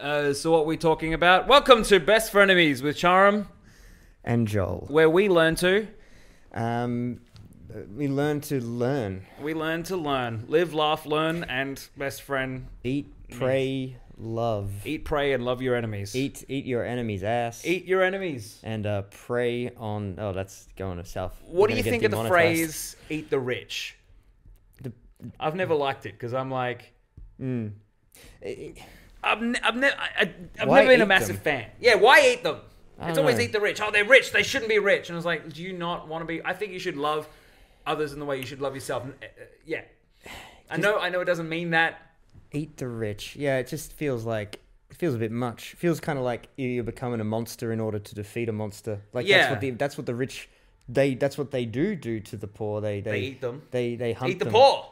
So what are we talking about? Welcome to Best Frienemies with Sharam and Joel, where we learn to... we learn to learn. We learn to learn. Live, laugh, learn, and best friend... Eat, pray, love. Eat, pray, and love your enemies. Eat your enemy's ass. Eat your enemies. And prey on... Oh, that's going to south. What do you think of the phrase, eat the rich? I've never liked it, because I'm like... I've never been a massive fan. Yeah, why eat them? It's always eat the rich. Oh, they're rich. They shouldn't be rich. And I was like, do you not want to be... I think you should love others in the way you should love yourself. Yeah. I know it doesn't mean that. Eat the rich. Yeah, it just feels like... It feels a bit much. It feels kind of like you're becoming a monster in order to defeat a monster. Like, that's what the rich... That's what they do to the poor. They eat them. They hunt them. Eat the poor.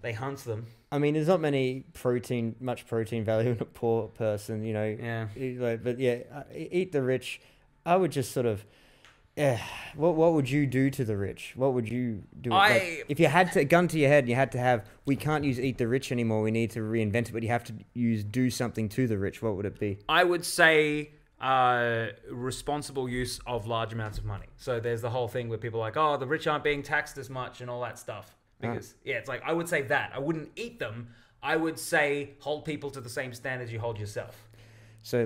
They hunt them. I mean, there's not much protein value in a poor person, you know. Yeah. But yeah, eat the rich. I would just sort of, what would you do to the rich? What would you do? If you had a gun to your head and you had to have, we can't use eat the rich anymore. We need to reinvent it, but you have to do something to the rich. What would it be? I would say responsible use of large amounts of money. So there's the whole thing where people are like, oh, the rich aren't being taxed as much and all that stuff. Because, it's like, I would say that. I wouldn't eat them. I would say hold people to the same standards you hold yourself. So,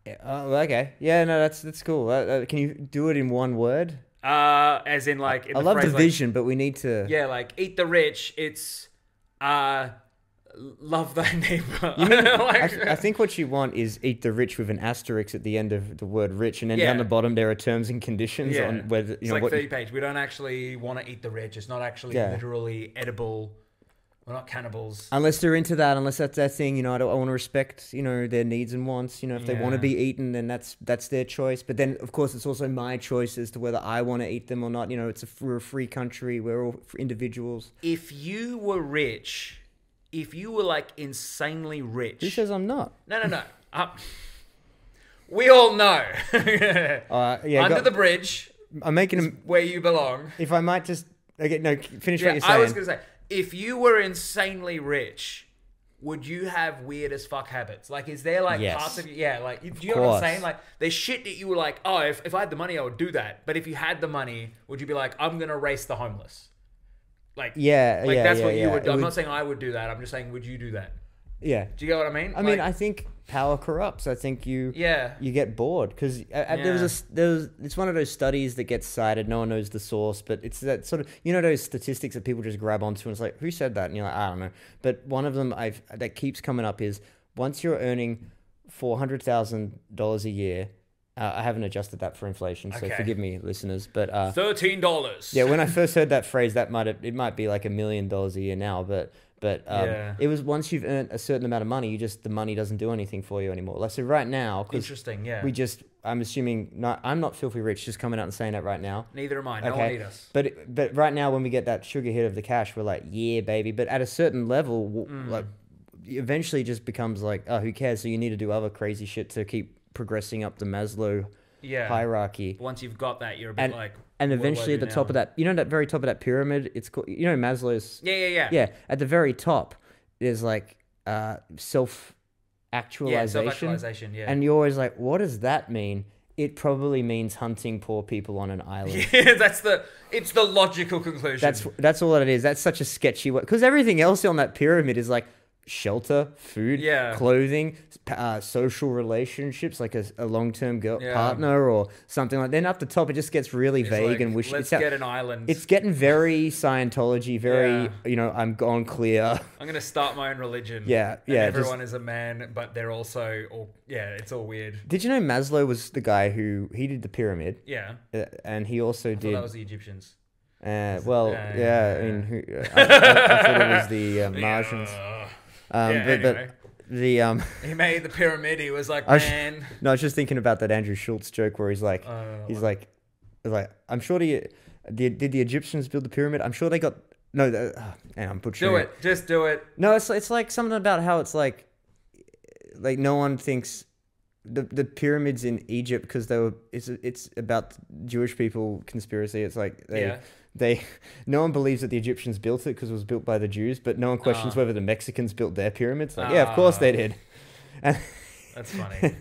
okay. Yeah, no, that's cool. Can you do it in one word? As in, like... I love the vision, but we need to... Yeah, like, eat the rich, it's... love thy neighbor. You mean, I think what you want is eat the rich with an asterisk at the end of the word rich, and then down the bottom there are terms and conditions on whether it's like 30 page. We don't actually want to eat the rich. It's not actually literally edible. We're not cannibals. Unless they're into that, unless that's their thing, you know. I want to respect, you know, their needs and wants. You know, if they want to be eaten, then that's their choice. But then, of course, it's also my choice as to whether I want to eat them or not. You know, we're a free country. We're all individuals. If you were rich. If you were, like, insanely rich... Who says I'm not? No. We all know. Under the bridge... I'm making them... Where you belong. If I might just... Okay, no, finish what you're saying. I was going to say, if you were insanely rich, would you have weird as fuck habits? Like, is there, like, parts of you... Yeah, like, do you know what I'm saying? Like, there's shit that you were like, oh, if I had the money, I would do that. But if you had the money, would you be like, I'm going to race the homeless? Like, that's what you would do. I'm not saying I would do that. I'm just saying, would you do that? Yeah. Do you get what I mean? I mean, I think power corrupts. I think you get bored because it's one of those studies that gets cited. No one knows the source, but it's that sort of, you know, those statistics that people just grab onto and it's like, who said that? And you're like, I don't know. But one of them that keeps coming up is once you're earning $400,000 a year. I haven't adjusted that for inflation, so forgive me, listeners. But $13. Yeah, when I first heard that phrase, it might be like $1 million a year now. But it was once you've earned a certain amount of money, the money doesn't do anything for you anymore. Like so, right now, interesting. Yeah, I'm assuming I'm not filthy rich. Just coming out and saying that right now. Neither am I. No one need us. But right now, when we get that sugar hit of the cash, we're like, yeah, baby. But at a certain level, like, eventually, it just becomes like, oh, who cares? So you need to do other crazy shit to keep progressing up the Maslow hierarchy. Once you've got that, you're a bit and eventually at the top of that, you know, that very top of that pyramid, it's called, you know, Maslow's. Yeah. At the very top, there's like self-actualization. Yeah, self-actualization. Yeah. And you're always like, what does that mean? It probably means hunting poor people on an island. Yeah, it's the logical conclusion. That's all that it is. That's such a sketchy way because everything else on that pyramid is like shelter, food, clothing, social relationships, like a long-term partner or something like that. Then up the top, it just gets really vague like, and wishy. Let's get an island. It's getting very Scientology, very, you know, I'm gone clear. I'm going to start my own religion. Yeah. Everyone is a man, but they're also, it's all weird. Did you know Maslow was the guy he did the pyramid? Yeah. And he also did... that was the Egyptians. I mean, I thought it was the Martians. Anyway. But he made the pyramid. He was like, man. I was just thinking about that Andrew Schultz joke where he's like, I'm sure did the Egyptians build the pyramid? I'm sure they got I'm butchering. Do it. Just do it. No, it's like something about how it's like no one thinks the pyramids in Egypt because it's about Jewish people conspiracy. It's like no one believes that the Egyptians built it because it was built by the Jews, but no one questions whether the Mexicans built their pyramids. Like, yeah, of course they did. That's funny.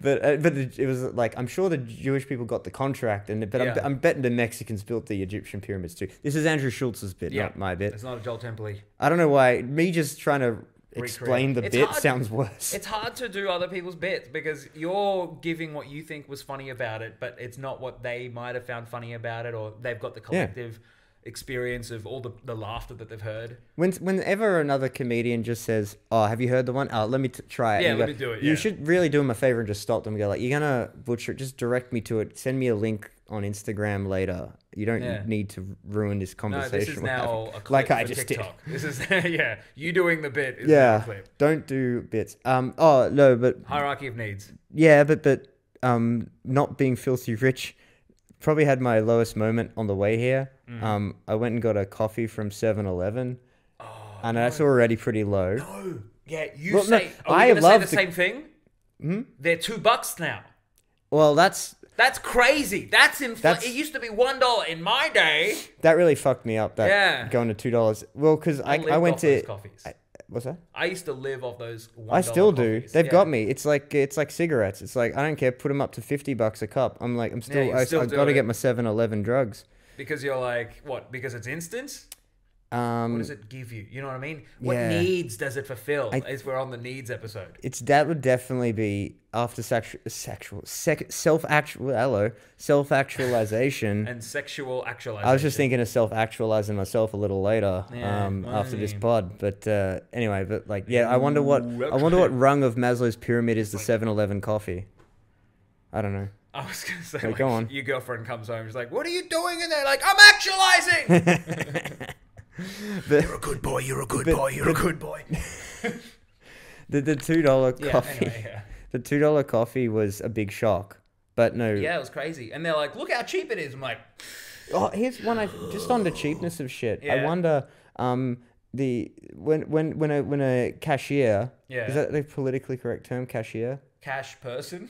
But it was like, I'm sure the Jewish people got the contract, I'm betting the Mexicans built the Egyptian pyramids too. This is Andrew Schultz's bit, not my bit. It's not a Joel Temperley. I don't know why. Me just trying to explain the bit sounds worse. It's hard to do other people's bits because you're giving what you think was funny about it, but it's not what they might have found funny about it, or they've got the collective experience of all the laughter that they've heard. Whenever another comedian just says, "Oh, have you heard the one? Oh, let me try it." Yeah, let me do it. You should really do them a favor and just stop them and go like, "You're gonna butcher it. Just direct me to it. Send me a link on Instagram later. You don't need to ruin this conversation." No, this is now a clip like for I just TikTok. did. This is you doing the bit. Is now a clip. Don't do bits. Oh no, but hierarchy of needs. Yeah, but not being filthy rich. Probably had my lowest moment on the way here. I went and got a coffee from 7-Eleven, and that's already pretty low. No, yeah, are you gonna say the same thing? They're $2 now. Well, that's crazy. It used to be $1 in my day. That really fucked me up. Going to $2. Well, because I went to coffees. What's that? I used to live off those $1 I still do. coffees. They've got me. It's like cigarettes. It's like, I don't care. Put them up to $50 a cup. I'm like, I've got to get my 7-Eleven drugs. Because you're like, what? Because it's instant? What does it give you? You know what I mean? What needs does it fulfill? As we're on the needs episode. That would definitely be after self-actualization. And sexual actualization. I was just thinking of self-actualizing myself a little later after this pod. But anyway, I wonder what rung of Maslow's pyramid is the 7-Eleven coffee. I don't know. I was going to say, go on. Your girlfriend comes home. She's like, "What are you doing in there?" Like, "I'm actualizing." You're a good boy. You're a good boy. You're a good boy. The $2 coffee. Anyway, the $2 coffee was a big shock, but no. Yeah, it was crazy. And they're like, "Look how cheap it is." I'm like, "Oh, here's one. Just on the cheapness of shit. Yeah. I wonder, when a cashier, is that the politically correct term? Cashier. Cash person.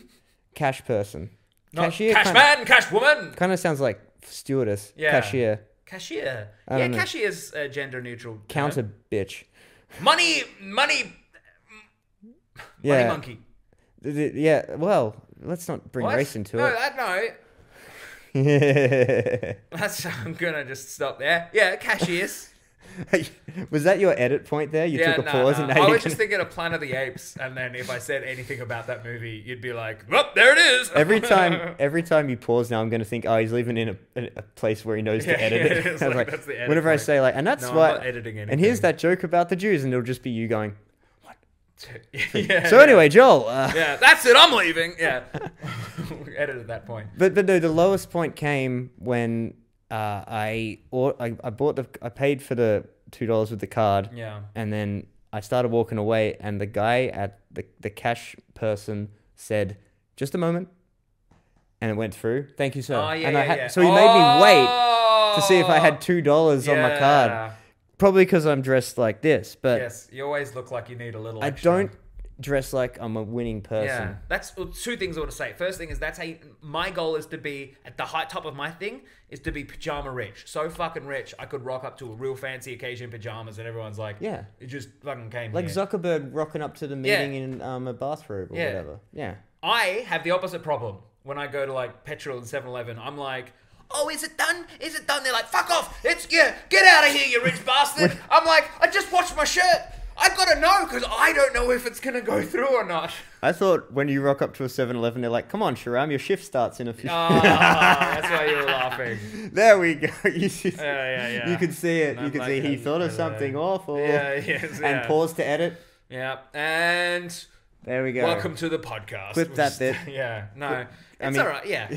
Cash person. Not cashier. Cash man. Cash woman. Kind of sounds like stewardess. Yeah. Cashier. Cashier. Yeah, cashier's gender neutral. Counter bitch. Money monkey. Yeah, well, let's not bring race into it. No. I'm going to just stop there. Yeah, cashiers. Was that your edit point there? You took a pause and I was just thinking of Planet of the Apes, and then if I said anything about that movie, you'd be like, "Well, there it is." Every time you pause now, I'm going to think, "Oh, he's living in a place where he knows to edit it." That's the edit whenever point. I say and that's why. I'm not editing anything. And here's that joke about the Jews, and it'll just be you going, "What?" Anyway, Joel. That's it. I'm leaving. Yeah, edited that point. But no, the lowest point came when. I paid for the $2 with the card. Yeah. And then I started walking away, and the guy at the cash person said, "Just a moment," and it went through. "Thank you, sir." So he made me wait to see if I had $2 on my card. Probably because I'm dressed like this, but yes, you always look like you need a little. Extra. I don't dress like I'm a winning person. Yeah, that's two things I want to say. First thing is my goal is to be at the top of my thing is to be pajama rich. So fucking rich, I could rock up to a real fancy occasion in pajamas, and everyone's like, "Yeah, it just fucking came." Like here. Zuckerberg rocking up to the meeting in a bathrobe or whatever. Yeah. I have the opposite problem when I go to like petrol and 7-Eleven. I'm like, "Oh, is it done? Is it done?" They're like, "Fuck off! Get out of here, you rich bastard!" I'm like, "I just washed my shirt. I gotta know because I don't know if it's gonna go through or not." I thought when you rock up to a 7-Eleven, they're like, "Come on, Sharam, your shift starts in a few." That's why you were laughing. There we go. You could see it. You could see he thought of something awful. And paused to edit. Yeah, and there we go. Welcome to the podcast. Clip that bit. It's all right. Yeah.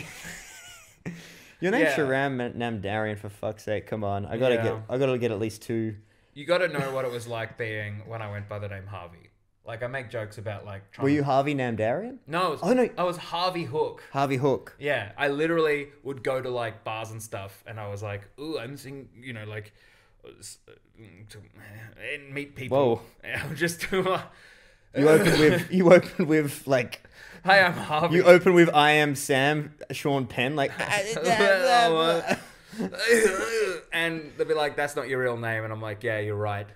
Your name's Sharam Namdarian, for fuck's sake. Come on, I gotta get at least 2. You got to know what it was like being when I went by the name Harvey. Like, I make jokes about like. Were you Harvey Namdarian? No, I was Harvey Hook. Harvey Hook. Yeah, I literally would go to like bars and stuff, and I was like, "Ooh, I'm seeing," and meet people. Whoa! I would just do. You opened with like. "Hi, I'm Harvey." You open with "I am Sam," Sean Penn, like. And they'll be like, that's not your real name. And I'm like, yeah, you're right.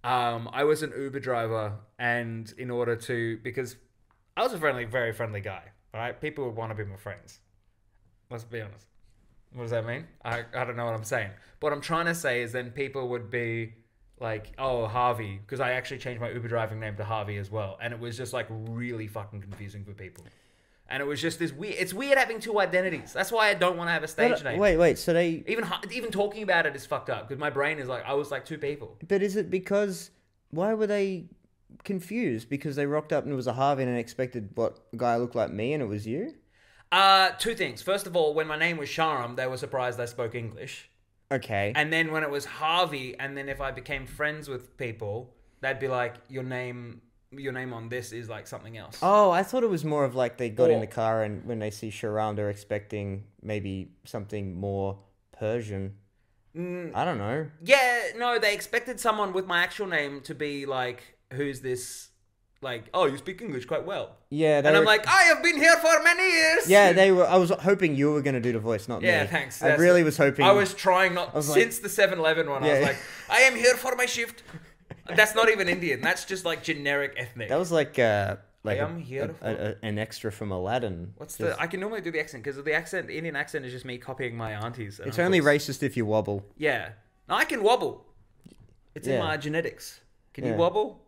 I was an Uber driver, and because I was a very friendly guy, right? People would want to be my friends. Let's be honest. What does that mean? I don't know what I'm saying. But what I'm trying to say is then people would be like, oh, Harvey, because I actually changed my Uber driving name to Harvey as well. And it was just like really fucking confusing for people. And it was just this weird. It's weird having two identities. That's why I don't want to have a stage name. Wait. So they even talking about it is fucked up because my brain is like I was like two people. But is it because why were they confused? Because they rocked up and it was a Harvey and expected what a guy looked like me and it was you? Two things. First of all, when my name was Sharam, they were surprised I spoke English. Okay. And then when it was Harvey, and then if I became friends with people, they'd be like, your name on this is like something else. Oh, I thought it was more of like they got in the car and when they see Sharam, they're expecting maybe something more Persian. I don't know. Yeah, no, they expected someone with my actual name to be like, who's this? Like, oh, you speak English quite well. Yeah. And I'm like, I have been here for many years. Yeah, I was hoping you were going to do the voice, not me. Yeah, thanks. I really was hoping. I was trying since the 7-Eleven one. Yeah. I was like, I am here for my shift. That's not even Indian. That's just like generic ethnic. That was like I am here an extra from Aladdin. I can normally do the accent because the Indian accent is just me copying my aunties. It's only racist if you wobble. Yeah. No, I can wobble. It's in my genetics. Can you wobble?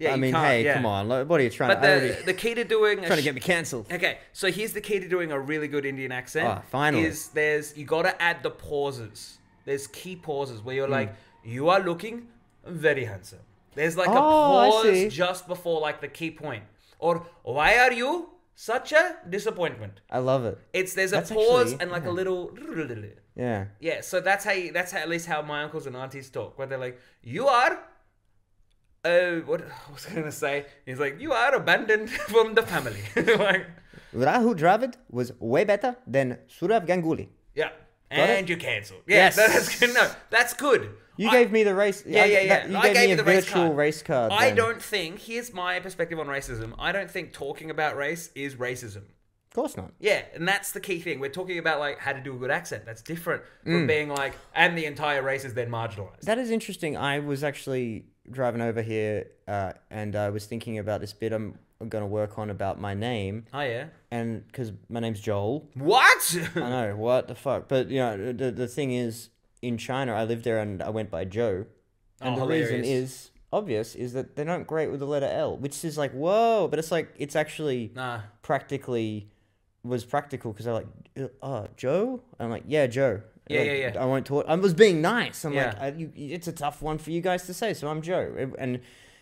Yeah, I mean, come on. What are you trying to... But the key to doing... Trying to get me cancelled. Okay, so here's the key to doing a really good Indian accent. Oh, finally. You got to add the pauses. There's key pauses where you're like, you are looking very handsome. There's like a pause just before like the key point. Or, why are you such a disappointment? I love it. There's a pause and like a little... Yeah. Yeah, so that's at least how my uncles and aunties talk. Where they're like, you are... what was I going to say? He's like, you are abandoned from the family. Like, Rahul Dravid was way better than Sourav Ganguly. Yeah. And you cancelled. Yeah, yes. That's good. No, that's good. You gave me the race. Yeah. You gave me a virtual race card. I don't think, here's my perspective on racism. I don't think talking about race is racism. Of course not. Yeah, and that's the key thing. We're talking about like how to do a good accent. That's different from being like, and the entire race is then marginalized. That is interesting. I was actually driving over here and I was thinking about this bit I'm going to work on about my name. Oh, yeah? And because my name's Joel. What? I know, what the fuck? But, you know, the thing is, in China, I lived there and I went by Joe. And the reason is obvious, is that they're not great with the letter L, which is like, whoa. But it's like, it's actually was practical because I'm like, Joe? I'm like, yeah, Joe. Yeah. I won't talk. I was being nice. I'm like, it's a tough one for you guys to say, so I'm Joe. And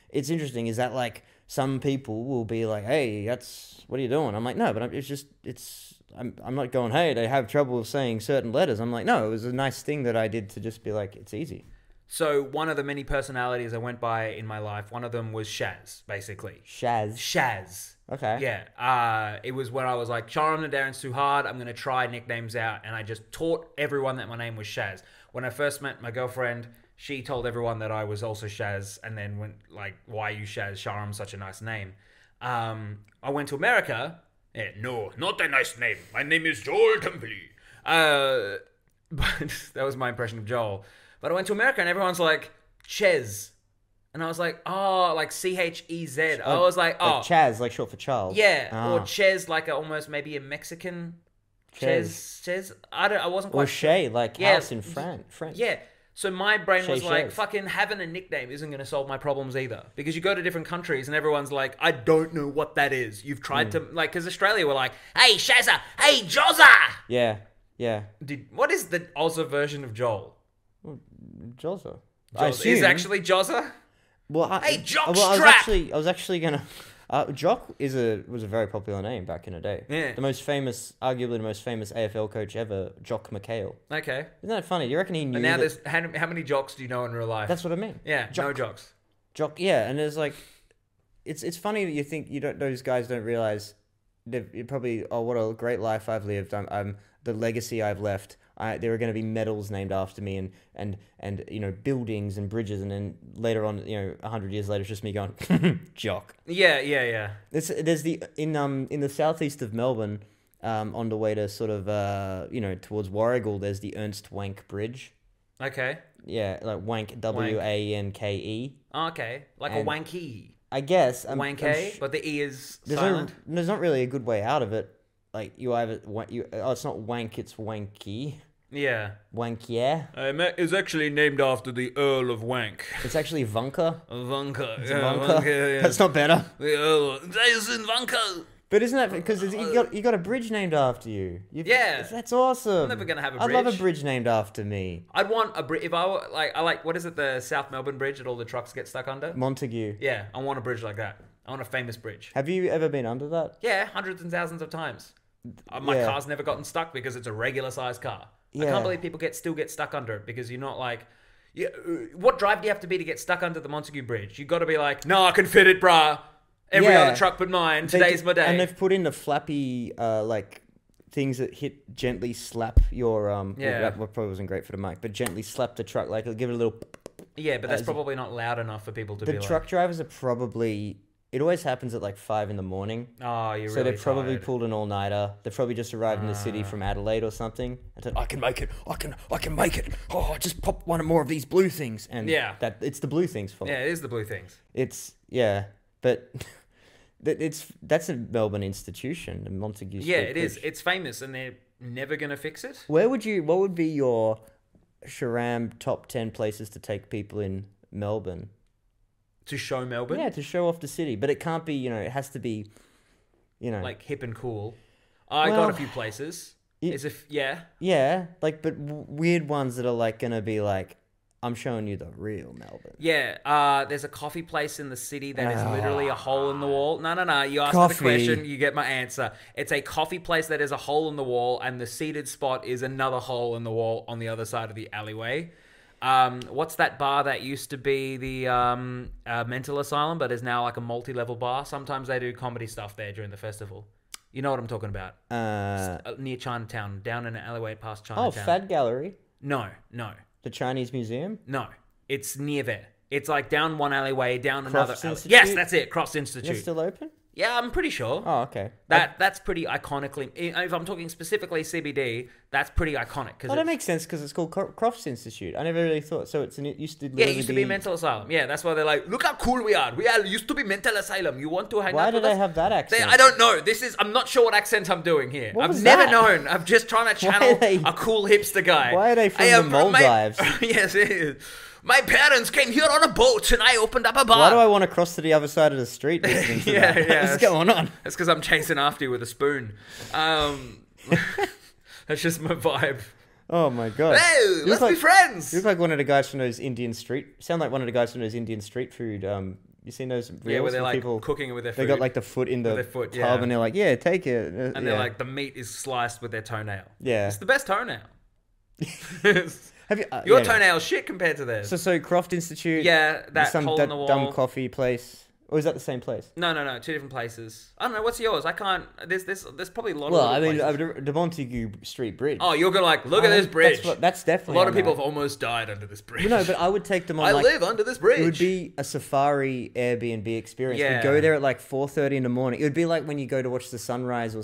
it's interesting is that like some people will be like, hey, what are you doing? I'm like, no, but I'm not going, hey, they have trouble saying certain letters. I'm like, no, it was a nice thing that I did to just be like, it's easy. So one of the many personalities I went by in my life, one of them was Shaz, basically. Shaz. Okay. Yeah. It was when I was like, Sharam Namdarian's too hard. I'm going to try nicknames out. And I just taught everyone that my name was Shaz. When I first met my girlfriend, she told everyone that I was also Shaz. And then went like, why are you Shaz? Sharam's such a nice name. I went to America. Yeah, no, not a nice name. My name is Joel Temperly. But that was my impression of Joel. But I went to America and everyone's like, Chez. And I was like, oh, like Chez. I was like, oh. Like Chaz, like short for Charles. Yeah. Or Chez, like almost maybe a Mexican. Chez. I wasn't quite sure. Or Shay, like house in French. Yeah. So my brain was like, fucking having a nickname isn't going to solve my problems either. Because you go to different countries and everyone's like, I don't know what that is. You've tried to, like, because Australia were like, hey, Shazza, hey, Jozza. Yeah. What is the Ozza version of Joel? Jozza. Is actually Jozza? Well, hey, Jockstrap! I was actually gonna. Jock was a very popular name back in the day. Yeah. Arguably the most famous AFL coach ever, Jock McHale. Okay. Isn't that funny? Do you reckon he knew? And now there's how many jocks do you know in real life? That's what I mean. Yeah, no jocks. Jock, yeah, and there's like, it's funny that you think those guys don't realize they've probably what a great life I've lived. I'm the legacy I've left. There are going to be medals named after me and you know buildings and bridges, and then later on 100 years later it's just me going Jock. Yeah. There's in the southeast of Melbourne on the way to sort of towards Warrigal. There's the Ernst Wank Bridge. Okay. Yeah, like Wank, Wanke. Oh, okay, like a wanky. I guess. Wanke, but the E is silent. There's not really a good way out of it. Like it's not wank, it's wanky. Yeah. Wankier. It's actually named after the Earl of Wank. It's actually Vunka. Vunka. It's Vunka. Yeah. That's not better. The Earl. Jason Vunka. But isn't that because you got a bridge named after you? That's awesome. I'm never gonna have a bridge. I'd love a bridge named after me. I'd want a bridge if I were I like what is it, the South Melbourne Bridge that all the trucks get stuck under? Montague. Yeah, I want a bridge like that. I want a famous bridge. Have you ever been under that? Yeah, hundreds and thousands of times. My car's never gotten stuck because it's a regular sized car. I can't believe people still get stuck under it because you're not like. Yeah, what drive do you have to be to get stuck under the Montague Bridge? You got to be like, no, I can fit it, brah. Every other truck but mine. Today's my day. And they've put in the flappy, things that gently slap your, that probably wasn't great for the mic, but gently slap the truck, like give it a little... Yeah, but that's probably not loud enough for people to be like... The truck drivers are probably... It always happens at like 5 in the morning. Oh, you're so really they've probably tired. pulled an all-nighter. They've probably just arrived in the city from Adelaide or something. And said, I can make it. I can make it. Oh, I just pop one more of these blue things. And it's the blue things fault. Yeah, it is the blue things. But... That's a Melbourne institution, the Montague Street Bridge. Bridge. Is. It's famous, and they're never going to fix it. What would be your Sharam top 10 places to take people in Melbourne? To show Melbourne? Yeah, to show off the city. But it can't be, it has to be, like hip and cool. I got a few places. Yeah, but weird ones that are like going to be like, I'm showing you the real Melbourne. Yeah, there's a coffee place in the city that is literally a hole in the wall. No. You ask me the question, you get my answer. It's a coffee place that is a hole in the wall, and the seated spot is another hole in the wall on the other side of the alleyway. What's that bar that used to be the mental asylum, but is now like a multi-level bar? Sometimes they do comedy stuff there during the festival. You know what I'm talking about? Near Chinatown, down in an alleyway past Chinatown. Oh, Fad Gallery? No. The Chinese Museum? No, it's near there. It's like down one alleyway, down Crofts another Institute? Yes, that's it, Crofts Institute. Is it still open? Yeah, I'm pretty sure. Oh, okay. That's pretty iconically... If I'm talking specifically CBD, that's pretty iconic. That makes sense because it's called Crofts Institute. I never really thought... So it used to it used to be a mental asylum. Yeah, that's why they're like, look how cool we are. We used to be mental asylum. You want to hang out with us? Why do they have that accent? I don't know. I'm not sure what accent I'm doing here. I've never known. I'm just trying to channel a cool hipster guy. Why are they from the Maldives? Yes, it is. My parents came here on a boat and I opened up a bar. Why do I want to cross to the other side of the street listening to that? What's going on? That's because I'm chasing after you with a spoon. That's just my vibe. Oh my god! Hey, let's be friends. You look like one of the guys from those Indian street. Sound like one of the guys from those Indian street food. You seen those reels where they're like people cooking it with their food? They got like the foot in the tub and they're like, yeah, take it. And they're like, the meat is sliced with their toenail. Yeah, it's the best toenail. Have you, your toenail's shit compared to theirs. So Croft Institute. Yeah, that hole in the wall. Dumb coffee place. Or is that the same place? No. 2 different places. I don't know. What's yours? I can't. There's probably a lot of. Well, I mean, the Montague Street Bridge. Oh, you're gonna look at this bridge. That's definitely. A lot of people have almost died under this bridge. No, but I would take them on. I live under this bridge. It would be a safari Airbnb experience. Yeah. We'd go there at like 4:30 in the morning. It would be like when you go to watch the sunrise or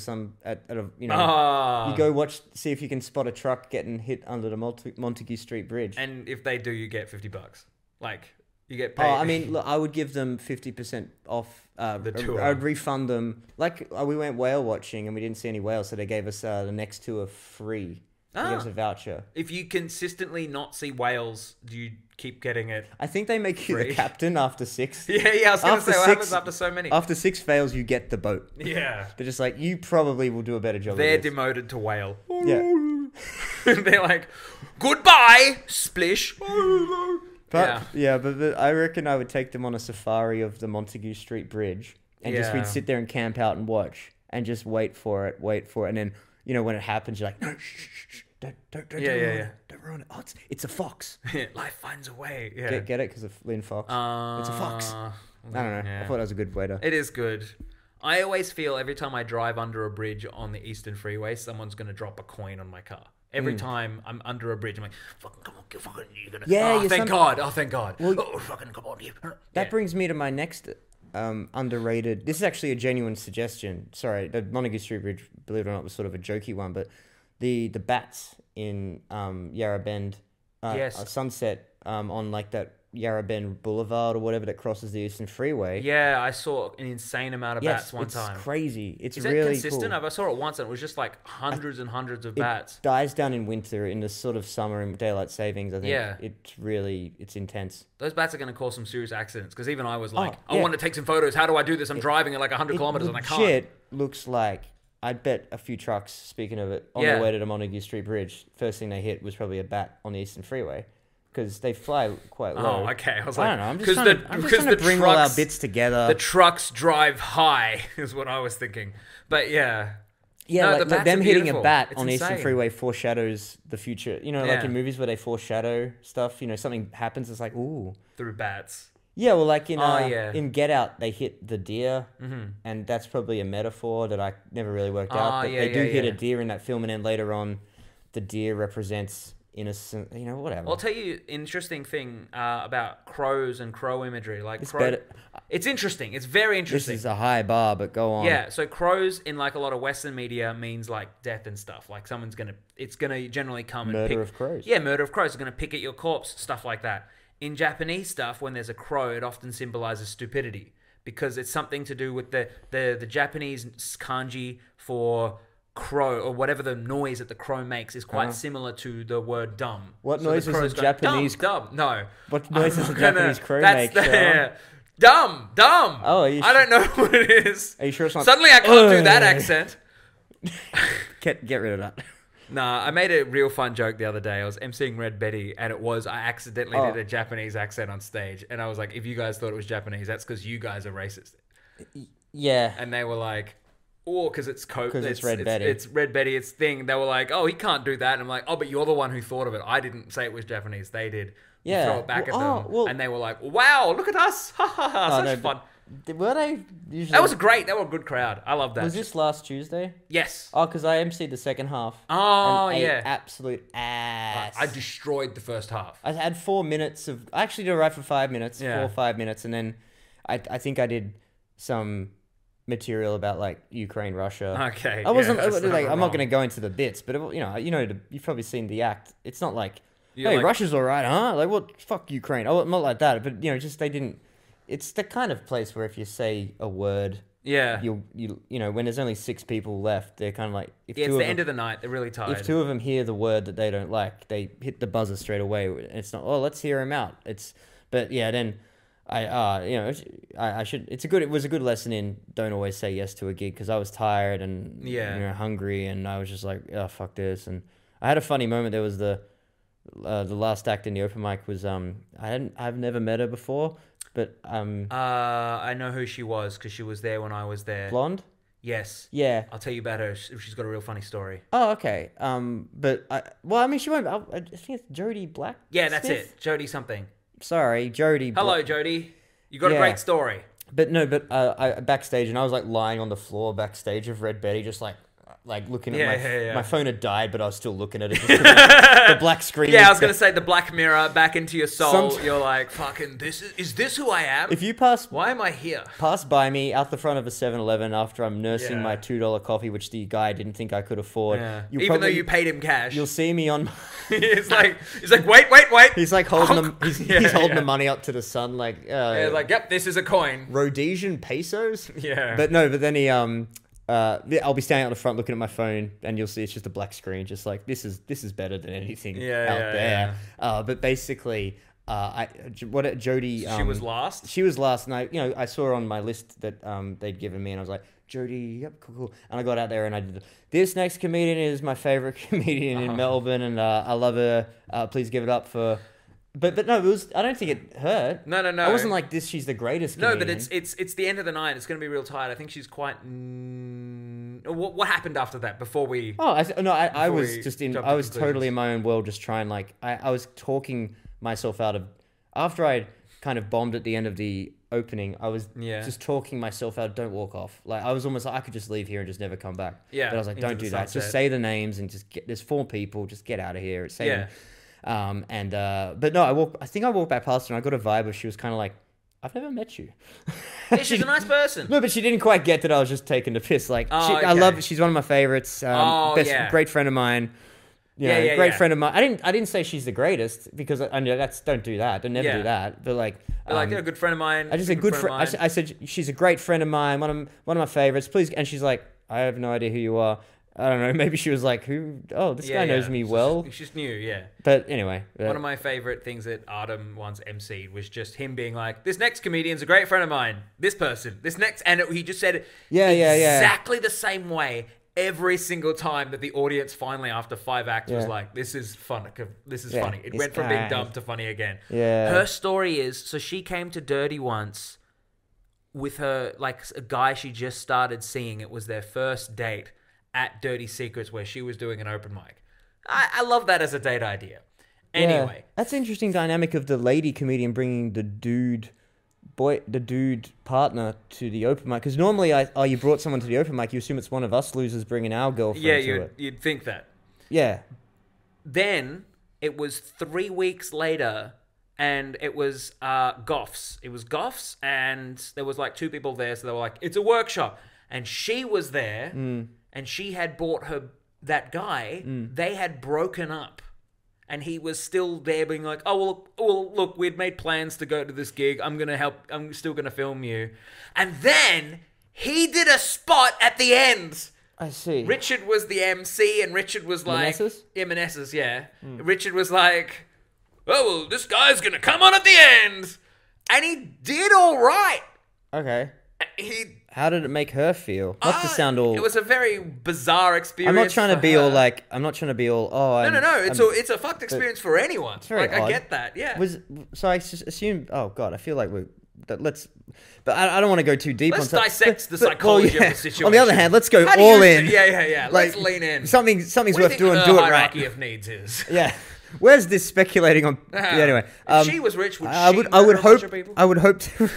you go see if you can spot a truck getting hit under the Montague Street Bridge. And if they do, you get $50. Like. You get paid. Oh, I mean, look, I would give them 50% off the tour. I'd refund them. Like, we went whale watching and we didn't see any whales, so they gave us the next tour free. They gave us a voucher. If you consistently not see whales, do you keep getting it? I think they make you the captain after 6. Yeah, I was going to say, what happens after so many? After 6 fails, you get the boat. Yeah. They're just like, you probably will do a better job. They're demoted to whale. Yeah. They're like, goodbye, splish. But I reckon I would take them on a safari of the Montague Street Bridge and we'd sit there and camp out and watch and just wait for it. And then, when it happens, you're like, no, shh, don't ruin it. Oh, it's a fox. Life finds a way. Yeah. Get it? Because of Lynn Fox. It's a fox. I don't know. Yeah. I thought that was a good way to... It is good. I always feel every time I drive under a bridge on the Eastern Freeway, someone's going to drop a coin on my car. Every time I'm under a bridge, I'm like, fucking come on, you're gonna... Yeah, thank God. Oh, thank God. Well, fucking come on. That brings me to my next underrated. This is actually a genuine suggestion. Sorry, the Montague Street Bridge, believe it or not, was sort of a jokey one, but the bats in Yarra Bend, Sunset, on like that Yarra Bend Boulevard or whatever that crosses the Eastern Freeway. Yeah, I saw an insane amount of bats one time. It's crazy. It's Is really consistent? cool. I saw it once and it was just like hundreds and hundreds of bats. It dies down in winter, in the sort of summer and daylight savings. I think it's intense. Those bats are going to cause some serious accidents because even I was like, I want to take some photos. How do I do this? I'm driving at like 100 kilometers and I can't. It looks like, I bet a few trucks, speaking of it, on their way to the Montague Street Bridge, first thing they hit was probably a bat on the Eastern Freeway. Because they fly quite low. Oh, okay. I was like, I don't know. I'm just trying to bring all our bits together. The trucks drive high, is what I was thinking. But yeah. Yeah, no, like them hitting a bat on the Eastern Freeway foreshadows the future. You know, like in movies where they foreshadow stuff, you know, something happens, it's like, ooh. Through bats. Yeah, well, like in Get Out, they hit the deer, and that's probably a metaphor that I never really worked out. But they do hit a deer in that film, and then later on, the deer represents innocent, you know, whatever. I'll tell you an interesting thing about crows and crow imagery. Like it's interesting. It's very interesting. This is a high bar, but go on. Yeah, so crows in like a lot of Western media means like death and stuff. Like it's gonna generally come and murder of crows. Yeah, murder of crows. They're gonna pick at your corpse, stuff like that. In Japanese stuff, when there's a crow, it often symbolizes stupidity because it's something to do with the Japanese kanji for crow, or whatever the noise that the crow makes is quite similar to the word dumb. What noise is a Japanese dumb? No. What noise does a Japanese crow make? Dumb. Oh, I don't know what it is. Are you sure it's not? Suddenly I can't do that accent. Get rid of that. Nah, I made a real fun joke the other day. I was emceeing Red Betty, and I accidentally did a Japanese accent on stage, and I was like, if you guys thought it was Japanese, that's because you guys are racist. Yeah. And they were like, or because it's Coke. Because it's Red Betty. It's Red Betty, it's thing. They were like, oh, he can't do that. And I'm like, oh, but you're the one who thought of it. I didn't say it was Japanese. They did. Yeah. Throw it back at them. And they were like, wow, look at us. Ha ha ha. Such fun. Were they usually... That was great. They were a good crowd. I love that. Was this last Tuesday? Yes. Oh, because I emceed the second half. Oh, and yeah. Absolute ass. I destroyed the first half. I had 4 minutes of... I actually did it right for 5 minutes. Yeah. 4 or 5 minutes. And then I think I did some material about like Ukraine, Russia. Okay. I wasn't like I'm not going to go into the bits, but you've probably seen the act. It's not like, hey, like, Russia's all right, huh? Like, what? Fuck Ukraine. Oh, not like that. But just they didn't. It's the kind of place where if you say a word, you when there's only 6 people left, they're kind of like, it's the end of the night. They're really tired. If 2 of them hear the word that they don't like, they hit the buzzer straight away. And it's not, let's hear him out. Then it was a good lesson in don't always say yes to a gig, because I was tired and hungry, and I was just like, oh, fuck this. And I had a funny moment. There was the last act in the open mic was I've never met her before, but I know who she was because she was there when I was there. Blonde? Yes. Yeah. I'll tell you about her. She's got a real funny story. Oh, okay. She won't. I think it's Jodie Black. Yeah, that's it. Jodie something. Sorry, Jodie. Hello, Jodie. You got a great story. I backstage, and I was like lying on the floor backstage of Red Betty, just like looking at my phone had died, but I was still looking at it. Just the black screen. Yeah, I was gonna say the black mirror back into your soul. You're like, fucking, is this who I am? If you why am I here? Pass by me out the front of a 7-Eleven after I'm nursing my $2 coffee, which the guy didn't think I could afford. Yeah. Even though you paid him cash, you'll see me on. He's like, wait. He's like holding he's holding the money up to the sun, like. Yep, this is a coin. Rhodesian pesos. Yeah. But then he I'll be standing out the front looking at my phone, and you'll see it's just a black screen, just like this is better than anything out there. But basically, Jodie. She was last. She was last, and I saw her on my list that they'd given me, and I was like, Jodie, yep, cool. And I got out there and I did this next comedian is my favorite comedian in Melbourne, and I love her. Please give it up for. But no, it was. I don't think it hurt. No. I wasn't like this. She's the greatest comedian. No, but it's the end of the night. It's going to be real tired. I think she's quite. What happened after that? Before we. Oh, I was just in. I was totally in my own world, just trying I was talking myself out of. After I kind of bombed at the end of the opening, I was just talking myself out. Don't walk off. Like I was almost like I could just leave here and just never come back. Yeah. But I was like, don't do that. Just say the names and just get. There's 4 people. Just get out of here. Say them. But no, I think I walked back past her and I got a vibe where she was kind of like, I've never met you. Yeah, she's a nice person. No, but she didn't quite get that I was just taking the piss. Like, okay. I love. She's one of my favorites. Great friend of mine. Great friend of mine. I didn't say she's the greatest because I know don't do that. Don't never do that. But like, a good friend of mine. I just said good friend. I said she's a great friend of mine. One of my favorites. Please, and she's like, I have no idea who you are. I don't know. Maybe she was like, "Who? Oh, this guy knows me well." She's new, yeah. But anyway, one of my favorite things that Artem once emceed was just him being like, "This next comedian's a great friend of mine. This person, this next," and he just said it exactly the same way every single time that the audience finally, after 5 acts, was like, "This is fun. This is funny." It went from being dumb to funny again. Yeah. Her story is so she came to Dirty once with her like a guy she just started seeing. It was their first date at Dirty Secrets, where she was doing an open mic. I love that as a date idea. Anyway. That's an interesting dynamic of the lady comedian bringing the dude partner to the open mic. Because normally, you brought someone to the open mic, you assume it's one of us losers bringing our girlfriend to it. You'd think that. Yeah. Then, it was 3 weeks later, and it was Goffs. It was Goffs, and there was like 2 people there, so they were like, it's a workshop. And she was there, and she had bought that guy. They had broken up. And he was still there being like, oh, well, look, we'd made plans to go to this gig. I'm going to help. I'm still going to film you. And then he did a spot at the end. I see. Richard was the MC, and Richard was like... Meneses? Yeah, Meneses, yeah. Richard was like, oh, well, this guy's going to come on at the end. And he did all right. Okay. How did it make her feel? Not to sound all... It was a very bizarre experience. I'm not trying to be all like... I'm not trying to be all... Oh, no. It's a fucked experience for anyone. It's very odd. I get that. Yeah. So I assume... Oh God, I feel like let's... But I don't want to go too deep. Let's dissect the psychology of the situation. On the other hand, let's go all in. Yeah. Like, let's lean in. Something's worth doing. Do it right. Hierarchy of needs is. Yeah. Where's this speculating on? Anyway, if she was rich, I would hope to.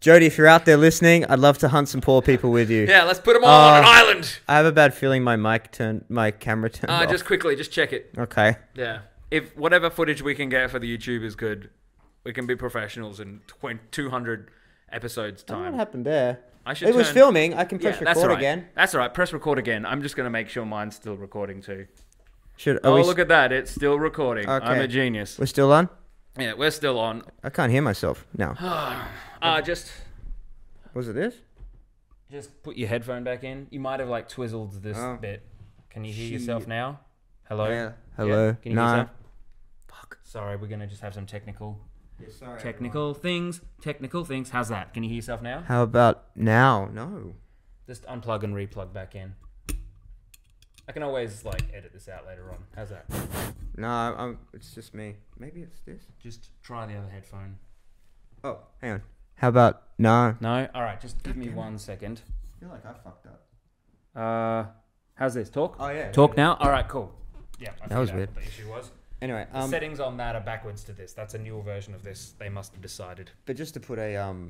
Jody, if you're out there listening, I'd love to hunt some poor people with you. Yeah, let's put them all on an island. I have a bad feeling my camera turned off. Just quickly, just check it. Okay. Yeah. If whatever footage we can get for the YouTube is good, we can be professionals in 200 episodes time. What happened there? It was filming. I can press record again. That's all right. Press record again. I'm just going to make sure mine's still recording too. Look at that. It's still recording. Okay. I'm a genius. We're still on? Yeah, we're still on. I can't hear myself now. Was it this? Just put your headphone back in. You might have like twizzled this bit. Can you hear yourself now? Hello? Yeah. Hello? Yeah. Can you hear yourself? Fuck. Sorry, we're going to just have some technical things. Technical things. How's that? Can you hear yourself now? How about now? No. Just unplug and replug back in. I can always edit this out later on. How's that? No, it's just me. Maybe it's this. Just try the other headphone. Oh, hang on. How about no? No? Alright, just give me 1 second. I feel like I fucked up. How's this? Talk? Oh, yeah. Talk now? Alright, cool. Yeah, that was weird. What the issue was. Anyway, the settings on that are backwards to this. That's a newer version of this. They must have decided. But just to put a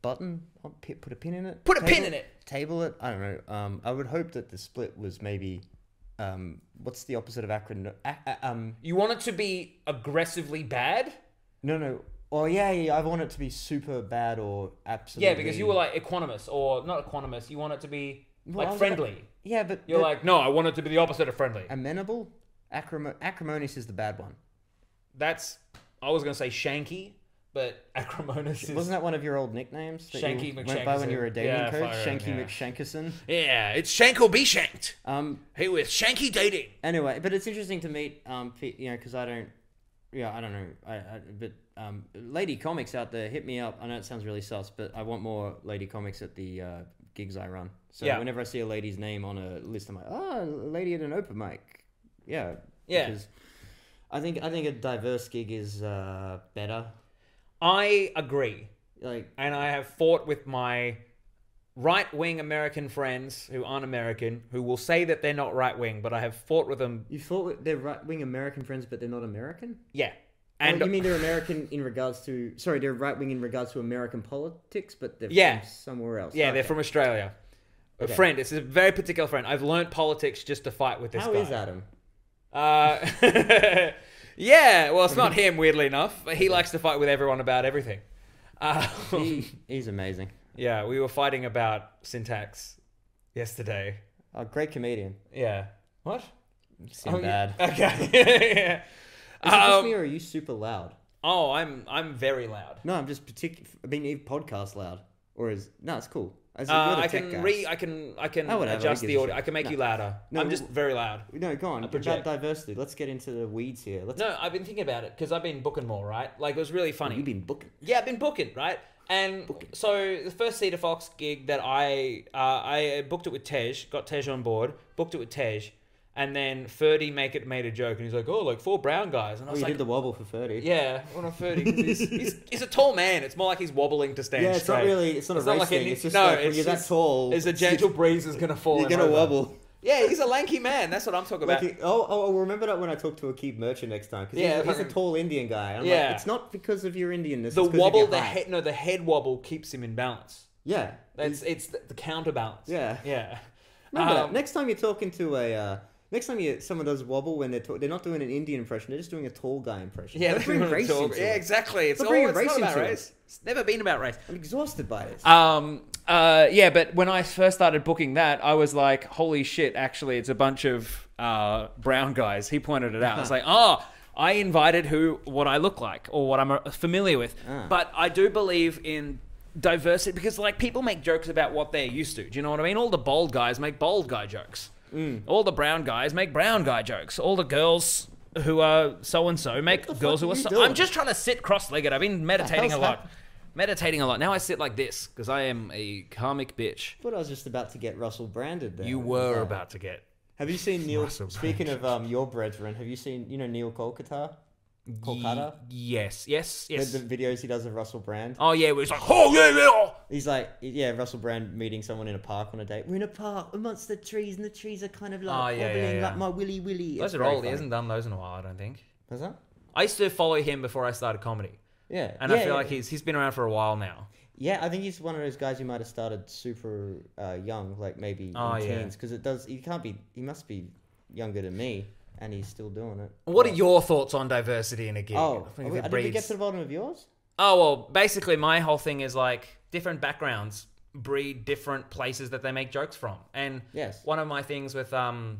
button, put a pin in it. Put a pin in it. Table it. I don't know. I would hope that the split was maybe. What's the opposite of acronym? You want it to be aggressively bad? No. Oh yeah. I want it to be super bad or absolutely. Yeah, because you were like equanimous or not equanimous. You want it to be friendly. Yeah, but you're like, no, I want it to be the opposite of friendly. Amenable. Acrimonious is the bad one. I was going to say shanky, but acrimonious is... Wasn't that one of your old nicknames? That Shanky you McShankerson. went by when you were a dating coach? Shanky McShankerson? Yeah, it's shank or be shanked. Hey, with shanky dating. Anyway, but it's interesting to meet, because I don't know. Lady comics out there, hit me up. I know it sounds really sus, but I want more lady comics at the gigs I run. So whenever I see a lady's name on a list, I'm like, a lady at an open mic. Yeah. Because I think a diverse gig is better. I agree. And I have fought with my right-wing American friends who aren't American, who will say that they're not right-wing, but I have fought with them. You fought with their right-wing American friends, but they're not American? Yeah. And you mean they're American in regards to... Sorry, they're right-wing in regards to American politics, but they're from somewhere else. Yeah, they're from Australia. Okay. A friend. It's a very particular friend. I've learned politics just to fight with this guy. How is Adam? Yeah, well, it's not him, weirdly enough. He likes to fight with everyone about everything. He's amazing. Yeah, we were fighting about syntax yesterday. Oh, great comedian. Yeah. What? Sinbad. Okay. Yeah. Is it just me or are you super loud? Oh, I'm very loud. No, I'm just even podcast loud. Or no, it's cool. I can adjust the audio. I can make you louder. No, I'm just very loud. No, go on. About diversity. Let's get into the weeds here. No, I've been thinking about it because I've been booking more, right? Like, it was really funny. You've been booking? Yeah, I've been booking, right? And so the first Cedar Fox gig that I booked it with Tej, got Tej on board, booked it with Tej, and then Ferdy made a joke, and he's like, "Oh, like 4 brown guys," and I was like, "You did the wobble for Ferdy." Yeah, on a Ferdy because he's a tall man. It's more like he's wobbling to stand straight. It's not really. It's not a race thing. It's just when you're that tall. There's a gentle breeze is gonna fall. You're gonna wobble. Yeah, he's a lanky man. That's what I'm talking about. I'll remember that when I talk to Akeeb Merchant next time. Because he's a tall Indian guy. I'm like, it's not because of your Indianness. The wobble, the head wobble keeps him in balance. Yeah, it's the counterbalance. Yeah. Remember that. Next time you're talking to someone does wobble when they're not doing an Indian impression, they're just doing a tall guy impression. Yeah, bring race into it. Yeah, exactly. It's not about race. It's never been about race. I'm exhausted by this. Yeah, but when I first started booking that, I was like, holy shit, actually, it's a bunch of brown guys. He pointed it out. I was like, I invited what I look like or what I'm familiar with. But I do believe in diversity because, like, people make jokes about what they're used to. Do you know what I mean? All the bald guys make bald guy jokes. All the brown guys make brown guy jokes. All the girls who are so-and-so make girls who are so... I'm just trying to sit cross-legged. I've been meditating a lot. Now I sit like this because I am a karmic bitch. I thought I was just about to get Russell branded there. You were about to get... Have you seen Neil... Speaking of your brethren, have you seen, Neil Kolkata? Yes. The videos he does of Russell Brand. Oh, yeah, where he's like, oh, yeah. He's like, Russell Brand meeting someone in a park on a date. We're in a park amongst the trees, and the trees are kind of like wobbling like my willy. Those are old. He hasn't done those in a while, I don't think. What's that? I used to follow him before I started comedy. Yeah. And I feel like he's been around for a while now. Yeah, I think he's one of those guys who might have started super young, like maybe in teens. Because he must be younger than me. And he's still doing it. What are your thoughts on diversity in a gig? Did we get to the bottom of yours? Oh, well, basically my whole thing is like different backgrounds breed different places that they make jokes from. And one of my things with one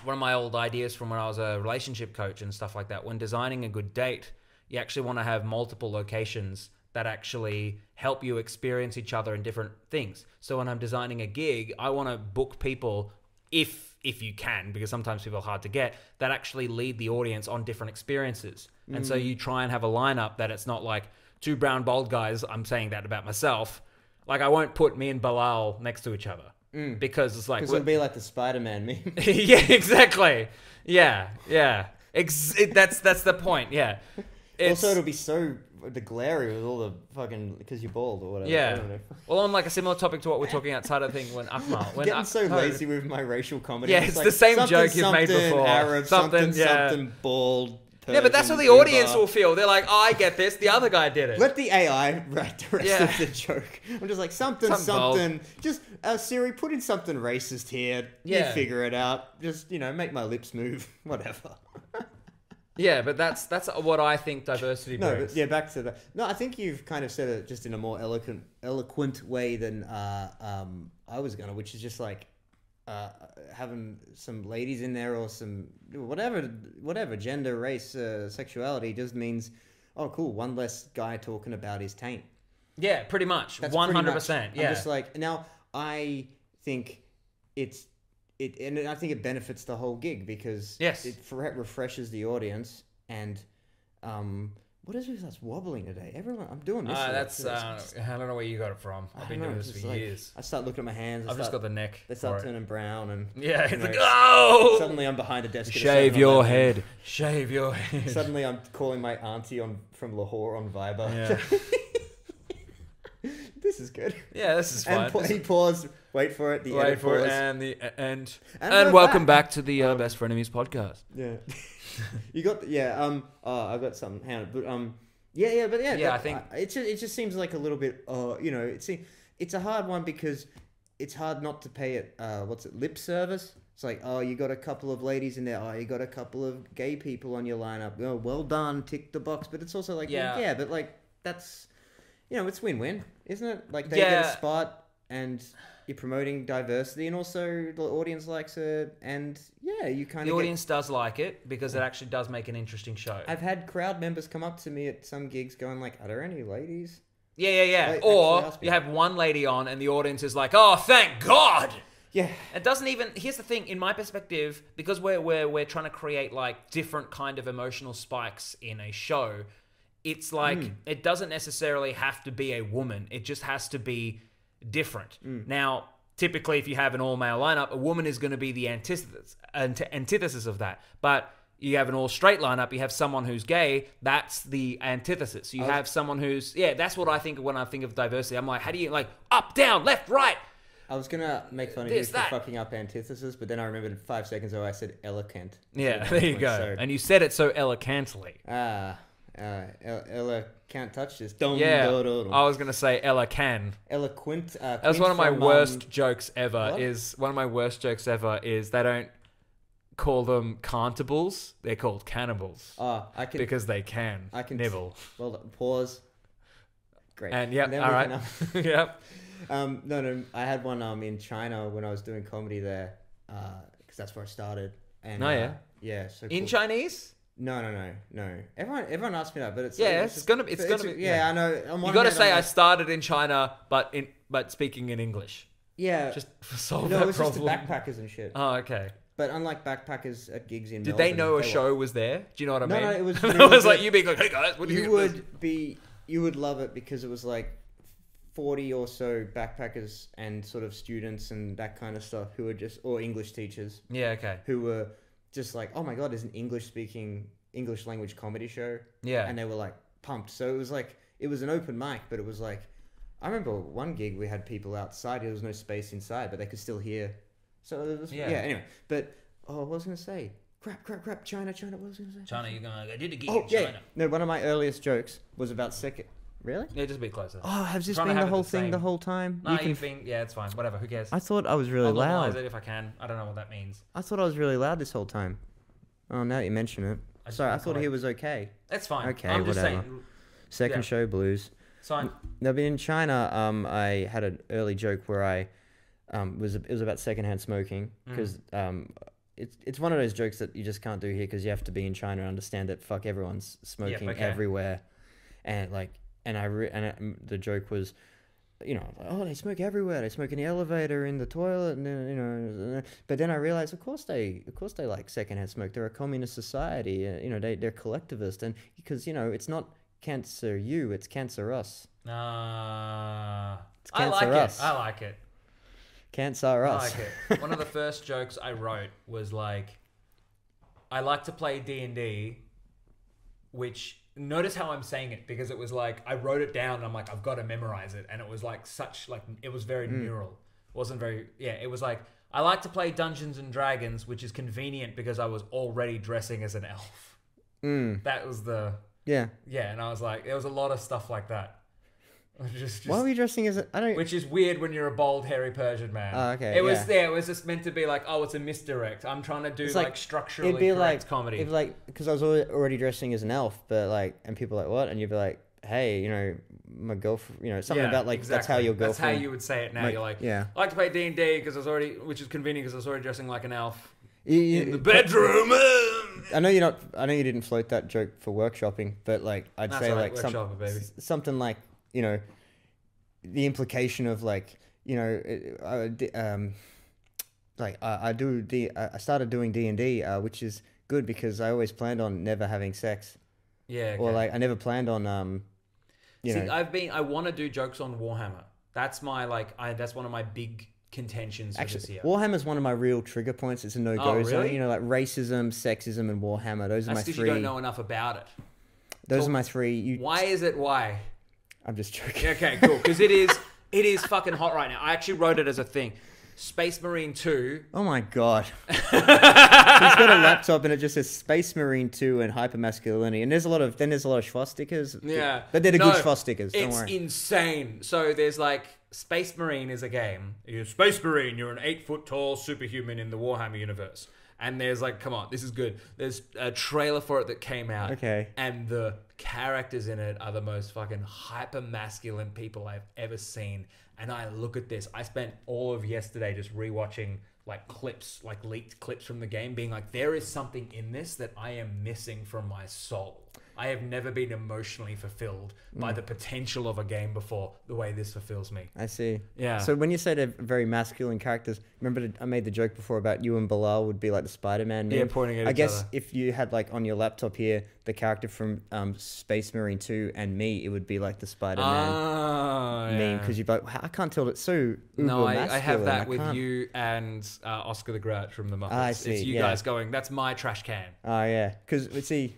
of my old ideas from when I was a relationship coach and stuff like that, when designing a good date, you actually want to have multiple locations that actually help you experience each other in different things. So when I'm designing a gig, I want to book people if you can, because sometimes people are hard to get, that actually lead the audience on different experiences. And so you try and have a lineup that it's not like 2 brown bald guys. I'm saying that about myself. Like, I won't put me and Bilal next to each other because it's like... Because it'll be like the Spider-Man meme. Yeah, exactly. Yeah. That's the point, yeah. Also, it'll be so glary with all the fucking... Because you're bald or whatever. Yeah. Well, on like a similar topic to what we're talking outside of the thing when Akmal... Getting so lazy with my racial comedy. Yeah, it's like the same joke you've made before. Arab, something bald... Persian, yeah, but that's what the audience will feel. They're like, I get this. The other guy did it. Let the AI write the rest of the joke. I'm just like, something. Just, Siri, put in something racist here. You figure it out. Just, make my lips move. Whatever. Yeah, but that's what I think diversity brings. But back to that. No, I think you've kind of said it just in a more eloquent way than I was gonna, which is just like having some ladies in there or some whatever gender, race, sexuality just means, oh, cool, one less guy talking about his taint. Yeah, pretty much. 100%. Yeah. I'm just like, now I think and I think it benefits the whole gig because it refreshes the audience. And what is it that's wobbling today? Everyone, I'm doing this. I don't know where you got it from. I've been doing this for years. I start looking at my hands. I've just got the neck. They start turning brown, and it's like, oh! Suddenly I'm behind a desk. Shave your head. Shave your head. Suddenly I'm calling my auntie from Lahore on Viber. Yeah. This is good. Yeah, this is fun. And he paused. Wait for it. And welcome back to the Best Frienemies podcast. Yeah. You got I got something. Hang on, but I think it just seems like a little bit. It's a hard one because it's hard not to pay it. Lip service. It's like, oh, you got a couple of ladies in there. Oh, you got a couple of gay people on your lineup. Oh, well done, tick the box. But it's also like, yeah, but like that's, it's win-win, isn't it? Like they get a spot and you're promoting diversity, and also the audience likes it, and you kind of the audience does like it because it actually does make an interesting show. I've had crowd members come up to me at some gigs going like, "Are there any ladies?" Yeah. Or you have one lady on, and the audience is like, "Oh, thank God." Yeah. It doesn't even. Here's the thing, in my perspective, because we're trying to create like different kind of emotional spikes in a show. It's like it doesn't necessarily have to be a woman. It just has to be different. Now, typically, if you have an all-male lineup, a woman is going to be the antithesis of that. But you have an all-straight lineup, you have someone who's gay, that's the antithesis. You have someone who's... Yeah, that's what I think when I think of diversity. I'm like, how do you... Like, up, down, left, right. I was going to make fun of you for fucking up antithesis, but then I remembered 5 seconds ago I said elegant. Yeah, there you go. So... And you said it so elegantly. Ella can't touch this. I was gonna say Ella can. Eloquent. That's one of my worst jokes ever. One of my worst jokes ever is they don't call them cantables. They're called cannibals. Because they can. I can nibble. Well, pause. Great. And all right. Yep. No. I had one in China when I was doing comedy there, because that's where I started. And, yeah. So in Chinese. No. Everyone asks me that, but it's it's gonna be. Yeah, I know. You got to say I started in China, but speaking in English. Yeah, just solve that problem. No, it's just the backpackers and shit. Oh, okay. But unlike backpackers at gigs in Did Melbourne, they know a show was there? Do you know what I mean? No, it was. It was like you being like, "Hey guys, what do you think?" You would love it because it was like 40 or so backpackers and sort of students and that kind of stuff who were or English teachers. Yeah, okay. Who were just like, oh my God, there's an English language comedy show. Yeah. And they were like pumped. So it was like, it was an open mic, but it was like, I remember one gig we had people outside. There was no space inside, but they could still hear. So it was, anyway. But, what was I going to say? Crap. China. What was I going to say? China, you're going to, I did a gig in China. No, one of my earliest jokes was about second. Really? Yeah, just a bit closer. Oh, has this been the whole thing the whole time? No, you've been... Yeah, it's fine. Whatever. Who cares? I thought I was really loud. I'll normalize it if I can. I don't know what that means. I thought I was really loud this whole time. Oh, now you mention it. Sorry, I thought he was okay. That's fine. Okay, I'm whatever. Just saying, second show blues. Fine. Now, but in China, I had an early joke where I... it was about secondhand smoking. Because it's one of those jokes that you just can't do here because you have to be in China and understand that everyone's smoking everywhere. And like... the joke was, they smoke everywhere. They smoke in the elevator, in the toilet, and then, But then I realized, of course they like secondhand smoke. They're a communist society. They're collectivist, and because it's not cancer you, it's cancer us. It's cancer us. I like it. Cancer us. I like it. One of the first jokes I wrote was like, I like to play D&D, which. Notice how I'm saying it because it was like I wrote it down and I'm like I've got to memorize it, and it was like it was very neural. It wasn't very it was like I like to play Dungeons and Dragons, which is convenient because I was already dressing as an elf. That was the and I was like there was a lot of stuff like that. Just, why are we dressing as which is weird when you're a bald, hairy Persian man. Oh, okay. It was it was just meant to be like, it's a misdirect. I'm trying to do like structurally correct comedy. It'd be like, because I was already dressing as an elf, but like, and people are like, what? And you'd be like, hey, my girlfriend, something about like, exactly. That's how your girlfriend. That's how you would say it now. You're like, I like to play D&D because which is convenient because I was already dressing like an elf. In the bedroom. I know you didn't float that joke for workshopping, but like, I'd say like something like, the implication of like, I started doing D&D, which is good because I always planned on never having sex. Yeah. Okay. Or like I never planned on, I want to do jokes on Warhammer. That's my that's one of my big contentions for this year. Warhammer's one of my real trigger points. It's a no-go zone. Really? Like racism, sexism, and Warhammer. Those are my three. You don't know enough about it. Those are my three. Why is it? Why? I'm just joking. Okay, cool. Because it is fucking hot right now. I actually wrote it as a thing. Space Marine 2. Oh my god. He's got a laptop and it just says Space Marine 2 and hypermasculinity. And there's a lot of swastikas. Yeah. But they're the good swastikas, don't worry. It's insane. So there's like Space Marine is a game. You're a Space Marine, you're an 8-foot tall superhuman in the Warhammer universe. And there's like, come on, this is good. There's a trailer for it that came out. Okay. And the characters in it are the most fucking hyper masculine people I've ever seen. And I look at this. I spent all of yesterday just rewatching like clips, like leaked clips from the game, being like, there is something in this that I am missing from my soul. I have never been emotionally fulfilled by the potential of a game before the way this fulfills me. I see. Yeah. So when you say they're very masculine characters, remember I made the joke before about you and Bilal would be like the Spider-Man meme? Yeah, pointing at I each guess other. if you had like on your laptop here the character from Space Marine 2 and me, it would be like the Spider-Man meme because you'd be like, I can't tell it's so uber masculine. I have that with you and Oscar the Grouch from the Muppets. I see, it's you guys going, that's my trash can. Oh yeah, because see.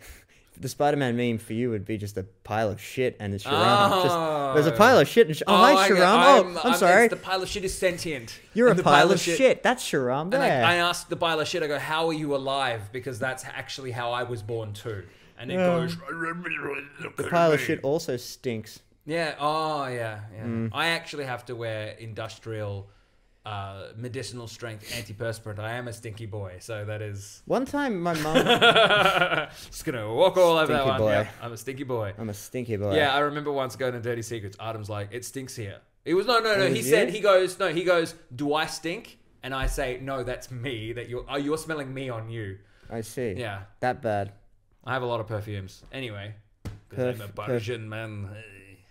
The Spider-Man meme for you would be just a pile of shit and it's Sharam. There's a pile of shit and hi Sharam. I'm sorry. The pile of shit is sentient. You're a pile of shit. That's Sharam there. And I asked the pile of shit, I go, how are you alive? Because that's actually how I was born too. And it goes, the pile of shit also stinks. Yeah. Oh yeah. I actually have to wear industrial medicinal strength antiperspirant. I am a stinky boy, so that is. One time, my mum just gonna walk all over that one. Boy. Yeah, I'm a stinky boy. I'm a stinky boy. Yeah, I remember once going to Dirty Secrets. Adam's like, "It stinks here." It was no. He goes, "Do I stink?" And I say, "No, that's me. That you're smelling me on you." I see. Yeah, that bad. I have a lot of perfumes. Anyway, because I'm a Persian man.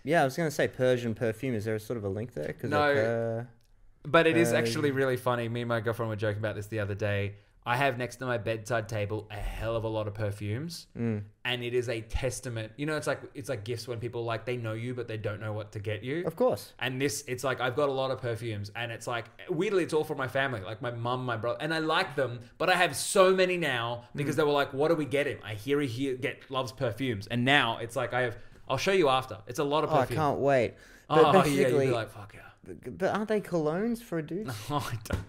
Yeah, I was gonna say Persian perfume. Is there a sort of a link there? No. But it is actually really funny. Me and my girlfriend were joking about this the other day. I have next to my bedside table a hell of a lot of perfumes, and it is a testament. You know, it's like gifts when people like they know you but they don't know what to get you. Of course. And this, it's like I've got a lot of perfumes, and it's like weirdly it's all from my family, like my mum, my brother, and I like them. But I have so many now because they were like, "What do we get him?" I hear he loves perfumes, and now it's like I'll show you after. It's a lot of perfume. I can't wait. But yeah, you'd be like, "Fuck yeah." But aren't they colognes for a dude? No, I don't.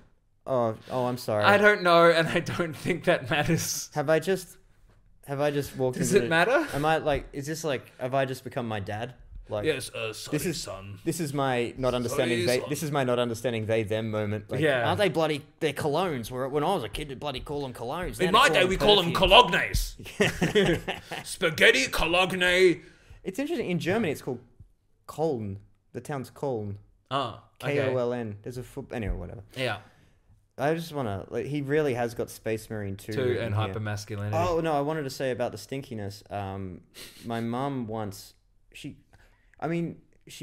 Oh, I'm sorry. I don't know, and I don't think that matters. Have I just walked Does it matter? Am I like? Is this like? Have I just become my dad? Like, yes, sorry, son. This is my not understanding. This is my not understanding they them moment. Like, yeah. Aren't they bloody? They're colognes. When I was a kid, they bloody call them colognes. In my day, we call them colognes. Spaghetti cologne. It's interesting. In Germany, it's called Köln. The town's Köln. Oh, okay. Koln. There's a anyway, whatever. Yeah. I just want to he really has got Space Marine 2 and hypermasculinity. Oh no, I wanted to say about the stinkiness. My mum once she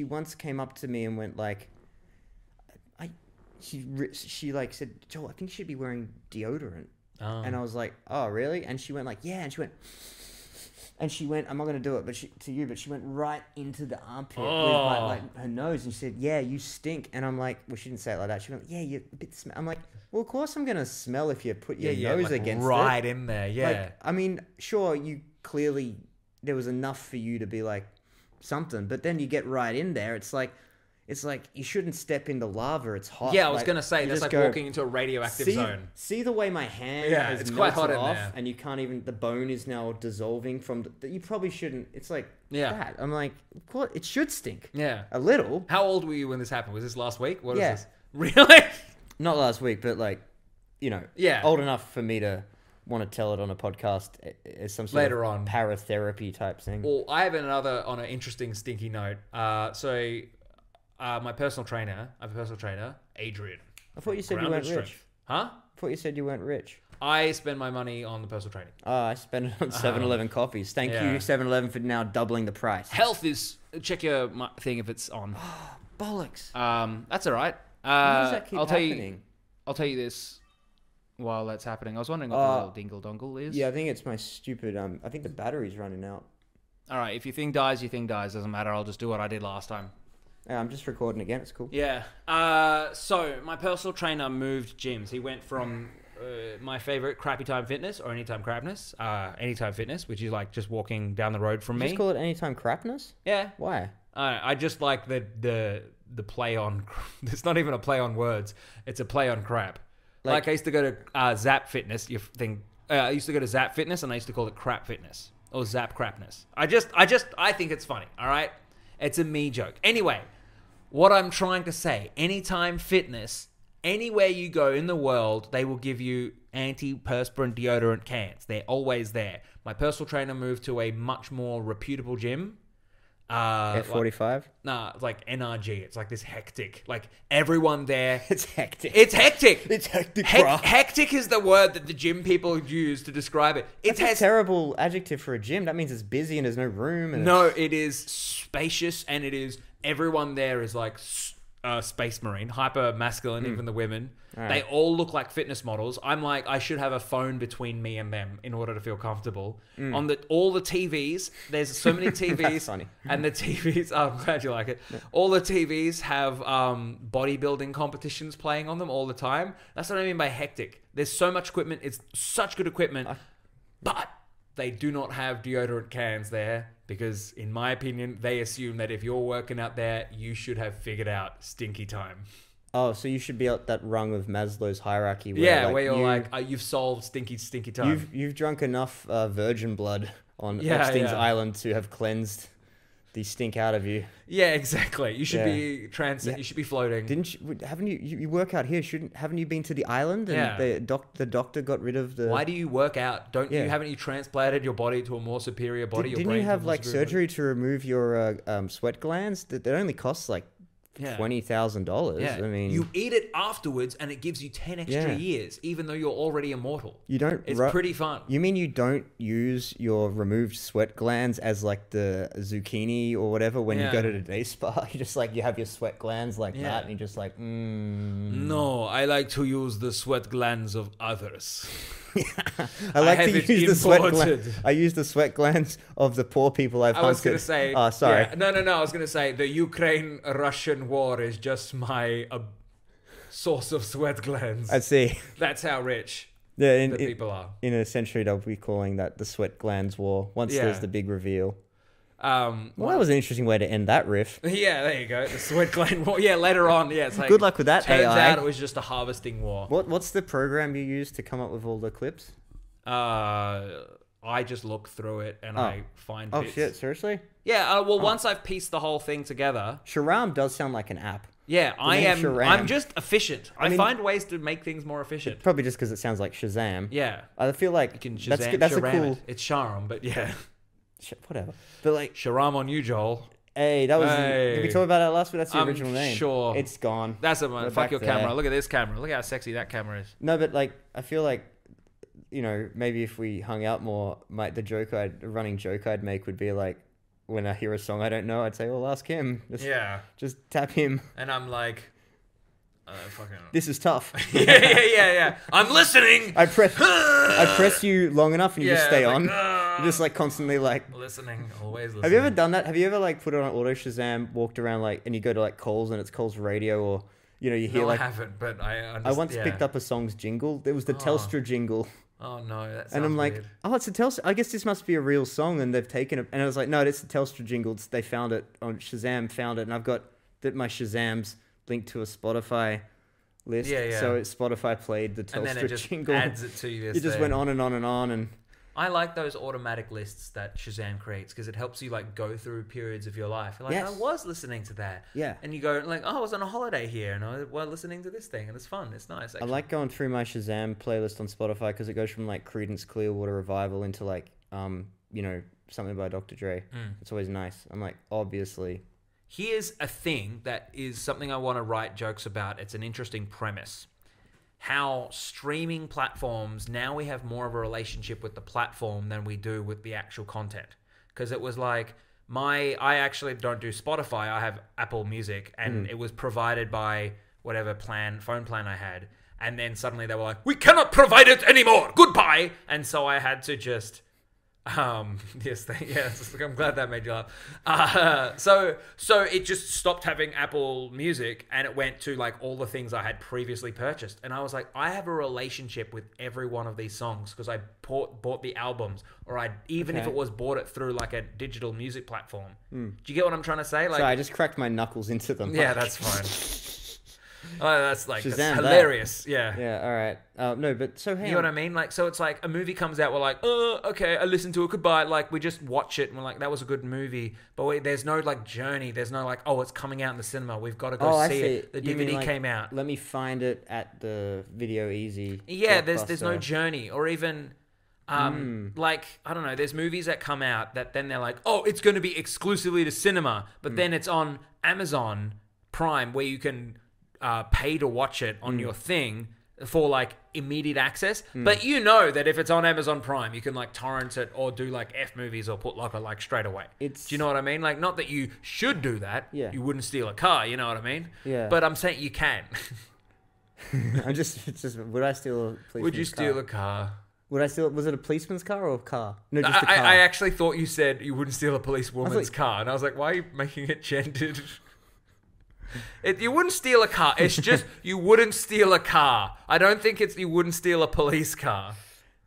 once came up to me and went like, she like said, "Joel, I think you should be wearing deodorant." And I was like, "Oh really?" And she went like, "Yeah," and she went, I'm not going to do it, but she went right into the armpit with like her nose, and she said, "Yeah, you stink." And I'm like, well, she didn't say it like that. She went, "Yeah, you're a bit I'm like, well, of course I'm going to smell if you put your nose like against right it. In there, yeah. Like, I mean, sure, you clearly, there was enough for you to be like something, but then you get right in there, it's like you shouldn't step into lava. It's hot. Yeah, I was gonna say that's like walking into a radioactive zone. See the way my hand has it's quite hot in off, there, and you can't even. The bone is now dissolving from. You probably shouldn't. It's like that. I'm like, what? It should stink. Yeah, a little. How old were you when this happened? Was this last week? What is this? Really? Not last week, but like, old enough for me to want to tell it on a podcast as some sort later of on paratherapy type thing. Well, I have another on an interesting stinky note. My personal trainer, I have a personal trainer, Adrian. I thought you said you weren't rich. Huh? I thought you said you weren't rich. I spend my money on the personal training. I spend it on 7-Eleven coffees. Thank you, 7-Eleven, for now doubling the price. Health is... Check your thing if it's on. Bollocks. That's all right. Why does that keep happening? I'll tell you this while that's happening. I was wondering what the little dingle dongle is. Yeah, I think it's my stupid... I think the battery's running out. All right, if your thing dies, your thing dies. Doesn't matter. I'll just do what I did last time. I'm just recording again. It's cool. Yeah. So my personal trainer moved gyms. He went from my favorite Crappy Time Fitness or Anytime Crapness, Anytime Fitness, which is like just walking down the road from me. Just call it Anytime Crapness? Yeah. Why? I just like the the play on. It's not even a play on words. It's a play on crap. Like I used to go to Zap Fitness. I used to go to Zap Fitness, and I used to call it Crap Fitness or Zap Crapness. I think it's funny. All right, it's a me joke. Anyway, what I'm trying to say: anytime fitness, anywhere you go in the world, they will give you antiperspirant deodorant cans. They're always there. My personal trainer moved to a much more reputable gym. F45? It's like NRG. It's like this hectic. Like everyone there. It's hectic. It's hectic. It's hectic, bro. Hectic is the word that the gym people use to describe it. It's a terrible adjective for a gym. That means it's busy and there's no room. And no, it is spacious, and it is everyone there is like space marine, hyper masculine, even the women. Right. They all look like fitness models. I'm like, I should have a phone between me and them in order to feel comfortable. On all the TVs, there's so many TVs. That's funny. And the TVs, I'm glad you like it. Yeah. All the TVs have bodybuilding competitions playing on them all the time. That's what I mean by hectic. There's so much equipment. It's such good equipment. But they do not have deodorant cans there because, in my opinion, they assume that if you're working out there, you should have figured out stinky time. Oh, so you should be at that rung of Maslow's hierarchy. Where you're you've solved stinky time. You've drunk enough virgin blood on Epstein's Island to have cleansed the stink out of you. Yeah, exactly. You should be You should be floating. Haven't you work out here? Haven't you been to the island? And the doctor got rid of the. Why do you work out? Haven't you transplanted your body to a more superior body? Didn't you have like surgery to remove your sweat glands? That only costs like $20,000. Yeah. I mean, you eat it afterwards, and it gives you 10 extra years, even though you're already immortal. You don't. It's pretty fun. You mean you don't use your removed sweat glands as like the zucchini or whatever when you go to the day spa? You just you have your sweat glands that, and you're just like, No, I like to use the sweat glands of others. I like to use the sweat glands. I use the sweat glands of the poor people I've hunted. I was going to say... Oh, sorry. Yeah, no. I was going to say the Ukraine-Russian war is just my source of sweat glands. I see. That's how rich people are. In a century, they'll be calling that the sweat glands war once there's the big reveal. That was an interesting way to end that riff. Yeah, there you go. The sweat gland war. Yeah, later on. Yeah, it's like... Good luck with that, turns AI. out it was just a harvesting war. What's the program you use to come up with all the clips? I just look through it and I find bits. Oh, shit. Seriously? Yeah, once I've pieced the whole thing together... Sharam does sound like an app. Yeah, I'm just efficient. I find ways to make things more efficient. Probably just because it sounds like Shazam. Yeah. I feel like... You can Shazam, that's a cool... It's Sharam, but yeah. Whatever. But Sharam on you, Joel. Hey, that was... Did we talk about that last week? That's the original name. Sure. It's gone. That's fuck your camera. Look at this camera. Look how sexy that camera is. No, but I feel like, maybe if we hung out more, the running joke I'd make would be when I hear a song I don't know, I'd say, well, ask him. Just tap him. And I'm like... This is tough. Yeah. I'm listening. I press you long enough and you just stay on. You're just constantly listening, always listening. Have you ever done that? Have you ever put it on auto Shazam, walked around and you go to Coles and it's Coles radio, or you hear I haven't, but I once picked up a song's jingle. It was the Telstra jingle. Oh no, that sounds and I'm weird. It's a Telstra. I guess this must be a real song, and they've taken it. And I was like, no, it's the Telstra jingle. They found it on Shazam, and I've got my Shazams linked to a Spotify list. Yeah. So Spotify played the Telstra and then it just jingle. Adds it to you. It just went on and on and on. And I like those automatic lists that Shazam creates because it helps you go through periods of your life. You're I was listening to that. Yeah. And you go I was on a holiday here and I was listening to this thing and it's fun. It's nice. Actually. I like going through my Shazam playlist on Spotify because it goes from Creedence Clearwater Revival into something by Dr. Dre. It's always nice. I'm obviously. Here's a thing that is something I want to write jokes about. It's an interesting premise. How streaming platforms, now we have more of a relationship with the platform than we do with the actual content. Because it was I actually don't do Spotify. I have Apple Music and it was provided by whatever phone plan I had. And then suddenly they were we cannot provide it anymore. Goodbye. And so I had to just Yes, I'm glad that made you laugh. So it just stopped having Apple Music and it went to like all the things I had previously purchased. And I was like, I have a relationship with every one of these songs because I bought the albums, or if it was bought it through like a digital music platform. Do you get what I'm trying to say? Like, so I just cracked my knuckles into them. Yeah, that's fine. Oh, that's hilarious. Yeah. Yeah. All right. No, but so you know what I mean? Like, so it's like a movie comes out. We're like, oh, okay. I listened to it. Goodbye. Like, we just watch it and we're like, that was a good movie. But there's no like journey. There's no like, oh, it's coming out in the cinema. We've got to go see it. The DVD came out. Let me find it at the Video Easy. Yeah. There's no journey, or even. Like, I don't know, there's movies that come out that then they're like, oh, it's going to be exclusively to cinema, but then it's on Amazon Prime where you can pay to watch it on your thing for like immediate access. But you know that if it's on Amazon Prime, you can like torrent it or do like F movies or put like straight away. Do you know what I mean? Like, not that you should do that. Yeah. You wouldn't steal a car, you know what I mean? Yeah. But I'm saying you can. Would I steal a policeman's car? Would you steal a car? Was it a policeman's car or a car? No, just a car. I actually thought you said you wouldn't steal a policewoman's car. And I was like, why are you making it gendered? You wouldn't steal a car. It's just you wouldn't steal a car. I don't think it's you wouldn't steal a police car.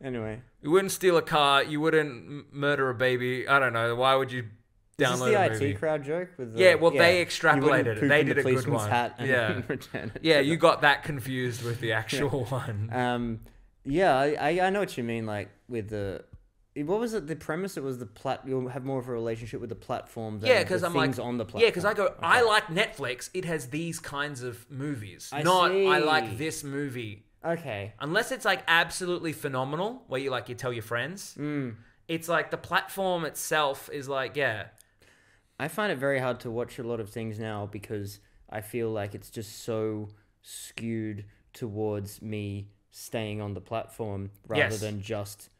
Anyway. You wouldn't steal a car. You wouldn't murder a baby. I don't know. Why would you download a movie? Is this the IT crowd joke? They extrapolated it. They did a good one. Hat and return it. Yeah, you got that confused with the actual one. Yeah, I know what you mean. Like with what was it? The premise? It was you'll have more of a relationship with the platform than because I'm things on the platform. Yeah, because I go, I like Netflix. It has these kinds of movies. I like this movie. Okay. Unless it's like absolutely phenomenal, where you tell your friends. It's like the platform itself is like, yeah. I find it very hard to watch a lot of things now because I feel like it's just so skewed towards me staying on the platform rather than just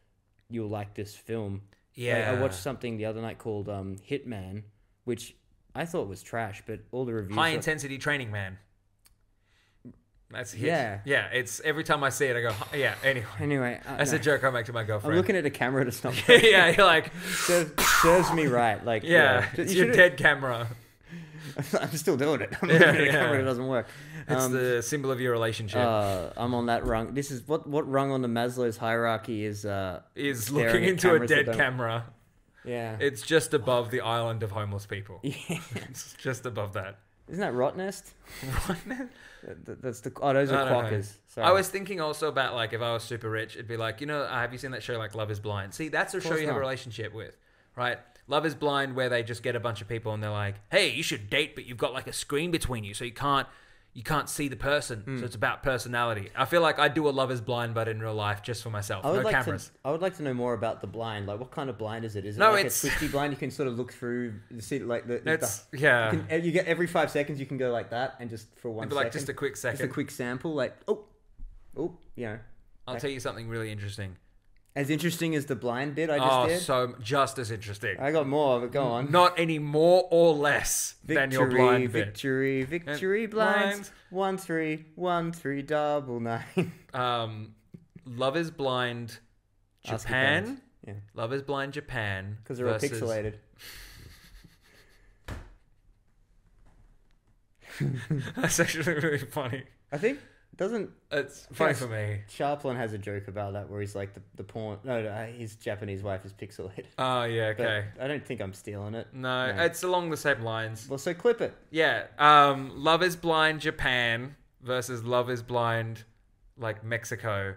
you'll like this film. Yeah. I watched something the other night called Hitman, which I thought was trash, but all the reviews High Intensity Training Man. That's a hit. Yeah. Yeah, it's every time I see it I go, yeah, anyway. That's a joke I make to my girlfriend. I'm looking at a camera to stop. Yeah, you're like serves me right. Like it's your dead camera. I'm still doing it. I'm looking at a camera, it doesn't work. It's the symbol of your relationship. I'm on that rung. This is what rung on the Maslow's hierarchy is looking into a dead camera. Yeah. It's just above the island of homeless people. Yeah. It's just above that. Isn't that Rot Nest? Rot Nest? Those are quackers. I was thinking also about like if I was super rich, it'd be like, have you seen that show like Love is Blind? See, that's a show you have a relationship with, right? Love is Blind, where they just get a bunch of people and they're like, hey, you should date, but you've got like a screen between you, so you can't see the person. So it's about personality. I feel like I do a Love is Blind, but in real life, just for myself. No cameras. I would like to know more about the blind. Like, what kind of blind is it? Is it like a twisty blind? You can sort of look through, see like you get every 5 seconds you can go like that, and just for 1 second. Like just a quick second. Just a quick sample, like, I'll tell you something really interesting. As interesting as the blind bit I just did? So just as interesting. I got more, but go on. Not any more or less than your blind bit. Victory, blinds. 131399. Love is Blind Japan. Yeah. Love is Blind Japan. Because they're all pixelated. That's actually really funny. I think... It's funny for me. Sharplin has a joke about that where he's like the porn. No, his Japanese wife is pixelated. Oh yeah, okay. But I don't think I'm stealing it. No, it's along the same lines. Well, so clip it. Yeah. Love is Blind Japan versus Love is Blind like Mexico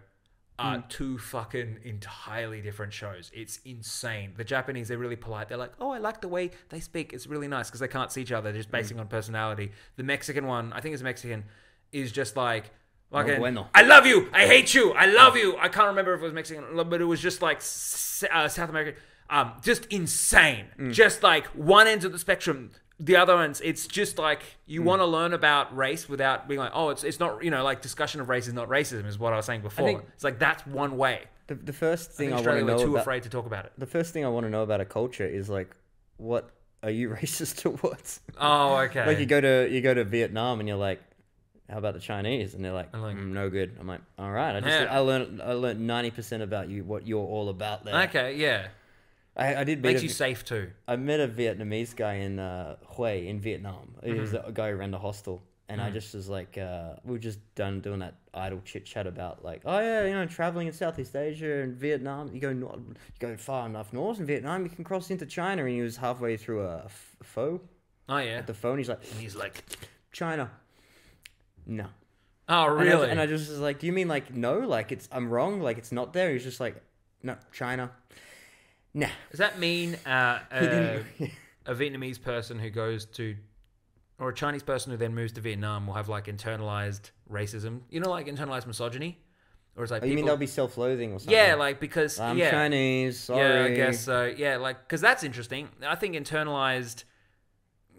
are two fucking entirely different shows. It's insane. The Japanese, they're really polite. They're like, oh, I like the way they speak. It's really nice because they can't see each other. They're just basing on personality. The Mexican one, I think it's Mexican, is just like. Bueno. I love you. I hate you. I love you. I can't remember if it was Mexican, but it was just like South American. Just insane. Just like one end of the spectrum, the other ends. It's just like you want to learn about race without being like, oh, it's not, like discussion of race is not racism is what I was saying before. It's like that's one way. The first thing I want to know about... too afraid to talk about it. The first thing I want to know about a culture is like, what are you racist towards? Oh, okay. Like you go to Vietnam and you're like, how about the Chinese? And they're like, no good. I'm like, all right. I learned 90% about you, what you're all about there. Okay, yeah. I did meet makes you safe too. I met a Vietnamese guy in Hue in Vietnam. He was a guy who ran the hostel. And I just was like, we were just doing that idle chit chat about like, oh yeah, traveling in Southeast Asia and Vietnam. You go far enough north in Vietnam, you can cross into China. And he was halfway through a pho. Oh yeah. At the phone, he's like, China. No. Oh really? And I just was like, do you mean like no? Like I'm wrong? Like it's not there? He's just like, no, China. Nah. Does that mean a Vietnamese person who goes to, or a Chinese person who then moves to Vietnam will have like internalized racism? Like internalized misogyny? Or is like you mean they'll be self-loathing or something? Yeah, like because I'm Chinese, sorry. Yeah, I guess so. Yeah, like because that's interesting. I think internalized,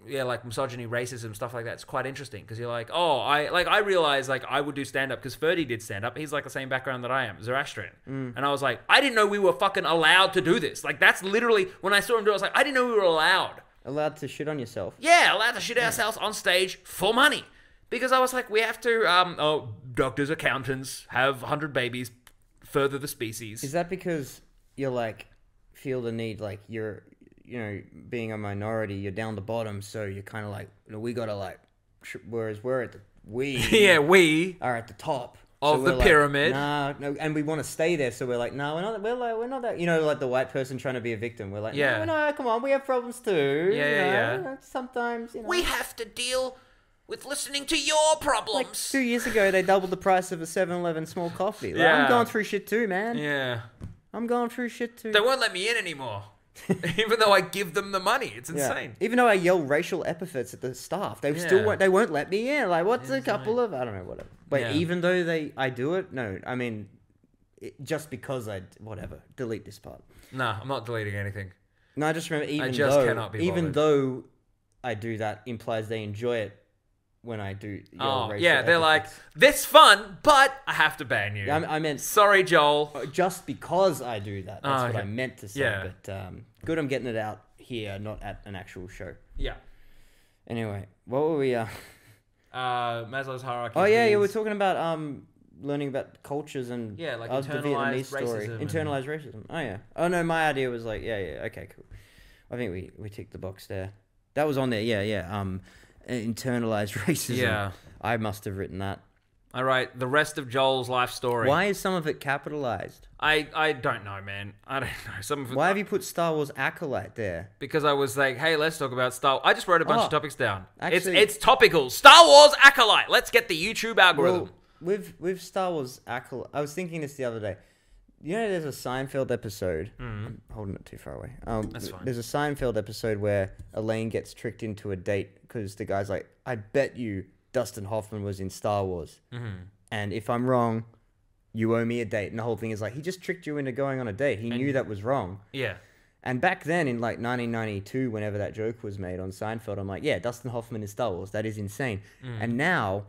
like misogyny, racism, stuff like that's quite interesting because you're like, I realize like I would do stand-up because Ferdy did stand-up. He's like the same background that I am, Zoroastrian. And I was like, I didn't know we were fucking allowed to do this. Like that's literally, when I saw him do it, I was like, I didn't know we were allowed. Allowed to shit on yourself. Yeah, allowed to shit ourselves on stage for money. Because I was like, we have to, doctors, accountants, have 100 babies, further the species. Is that because you're like, feel the need, like you're, being a minority, you're down the bottom, so you're kind of like, we gotta like, whereas we're at the, we are at the top. Of the pyramid. No, and we want to stay there, so we're like, no, we're not that, like the white person trying to be a victim. We're like, no, come on, we have problems too. Yeah. Sometimes, we have to deal with listening to your problems. Like 2 years ago, they doubled the price of a 7-Eleven small coffee. Like, I'm going through shit too, man. Yeah. I'm going through shit too. They won't let me in anymore. Even though I give them the money. It's insane. Even though I yell racial epithets at the staff, they still won't let me in. Like, what's a couple of, I don't know, whatever. But even though I do it, no, I mean, just because whatever, delete this part. No, I'm not deleting anything. No, I just remember even though I do that implies they enjoy it when I do yell racial epithets. They're like, this fun, but I have to ban you. I meant... Sorry, Joel. Just because I do that. That's what I meant to say. Yeah. But good I'm getting it out here, not at an actual show. Yeah. Anyway, what were we... Maslow's hierarchy. Oh, yeah, we're talking about learning about cultures and... Yeah, like internalized racism. Internalized racism. Oh, yeah. Oh, no, my idea was like, okay, cool. I think we ticked the box there. That was on there, yeah. Internalized racism. Yeah. I must have written that. All right, the rest of Joel's life story. Why is some of it capitalized? I don't know, man. I don't know. Some of it. Why have you put Star Wars Acolyte there? Because I was like, hey, let's talk about Star Wars. I just wrote a bunch of topics down. Actually, it's topical. Star Wars Acolyte. Let's get the YouTube algorithm. Well, with Star Wars Acolyte, I was thinking this the other day. There's a Seinfeld episode. I'm holding it too far away. That's fine. There's a Seinfeld episode where Elaine gets tricked into a date because the guy's like, I bet you Dustin Hoffman was in Star Wars. And if I'm wrong, you owe me a date. And the whole thing is like, he just tricked you into going on a date. He knew that was wrong. Yeah. And back then in like 1992, whenever that joke was made on Seinfeld, I'm like, yeah, Dustin Hoffman is Star Wars. That is insane. And now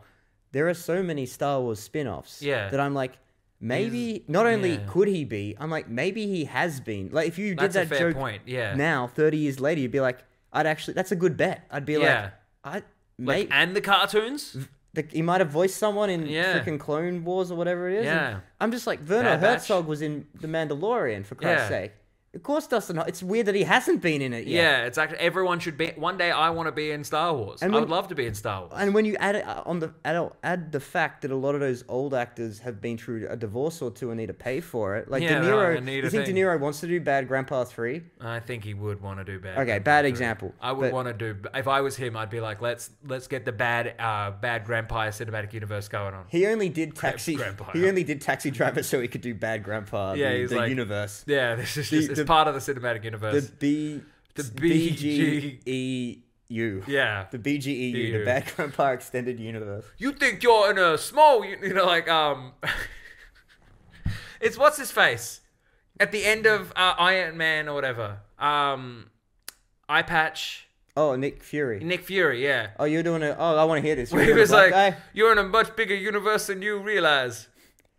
there are so many Star Wars spin-offs that I'm like, maybe not only could he be, I'm like, maybe he has been. Like if you did that joke now, 30 years later, you'd be like, that's a good bet. I'd be like, and the cartoons? He might have voiced someone in freaking Clone Wars or whatever it is. Yeah. I'm just like, Werner Herzog was in The Mandalorian, for Christ's sake. Of course, Dustin. It's weird that he hasn't been in it yet. Yeah, it's actually everyone should be. One day, I want to be in Star Wars. I would love to be in Star Wars. And when you add it add the fact that a lot of those old actors have been through a divorce or two and need to pay for it. Like De Niro. You think De Niro wants to do Bad Grandpa 3? I think he would want to do Bad. Okay, bad example. I would want to do. If I was him, I'd be like, let's get the Bad Grandpa cinematic universe going on. He only did Taxi. He only did Taxi Driver so he could do Bad Grandpa. The universe. Yeah, this is just. It's part of the cinematic universe. The BGEU. Yeah. The BGEU, the Bad Grandpa Extended Universe. You think you're in a small, it's what's his face? At the end of Iron Man or whatever. Eye Patch. Oh, Nick Fury. Nick Fury, yeah. Oh, you're doing it. Oh, I want to hear this. He was like, you're in a much bigger universe than you realize.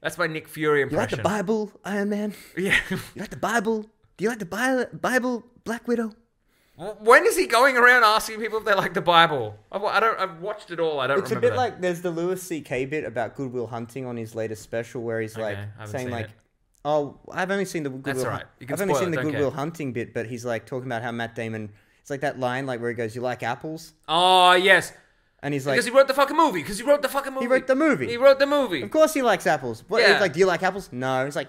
That's my Nick Fury impression. You like the Bible, Iron Man? Yeah. You like the Bible? Do you like the Bible, Black Widow? When is he going around asking people if they like the Bible? I've watched it all. I don't remember. It's a bit like there's the Louis C.K. bit about Good Will Hunting on his latest special where he's like saying like, Oh, I've only seen the Goodwill. That's all right. I've only seen the Goodwill Hunting bit, but he's like talking about how Matt Damon. It's like that line, like where he goes, "You like apples?" Oh yes. And he's like, because he wrote the fucking movie. He wrote the movie. Of course, he likes apples. What? Yeah. He's like, do you like apples? No. He's like,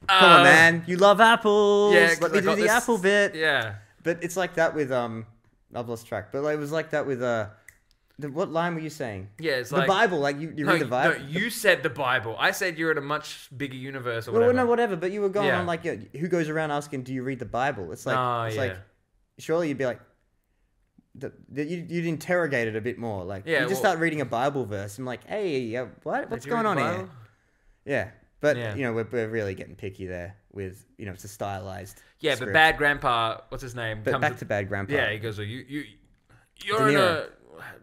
come on, man, you love apples. Yeah, let me do the apple bit. Yeah. But it's like that with I've lost track. But like, it was like that with what line were you saying? Yeah, it's the Bible. Like you read the Bible. No, you said the Bible. I said you're in a much bigger universe or whatever. Well, no, whatever. But you were going on like, who goes around asking, do you read the Bible? It's like, like, surely you'd be like. You'd interrogate it a bit more. Like, you just start reading a Bible verse and like, hey, what's going on here? Yeah. But, we're really getting picky there with, it's a stylized script. But Bad Grandpa, what's his name? But back to Bad Grandpa. Yeah, he goes, you're in a...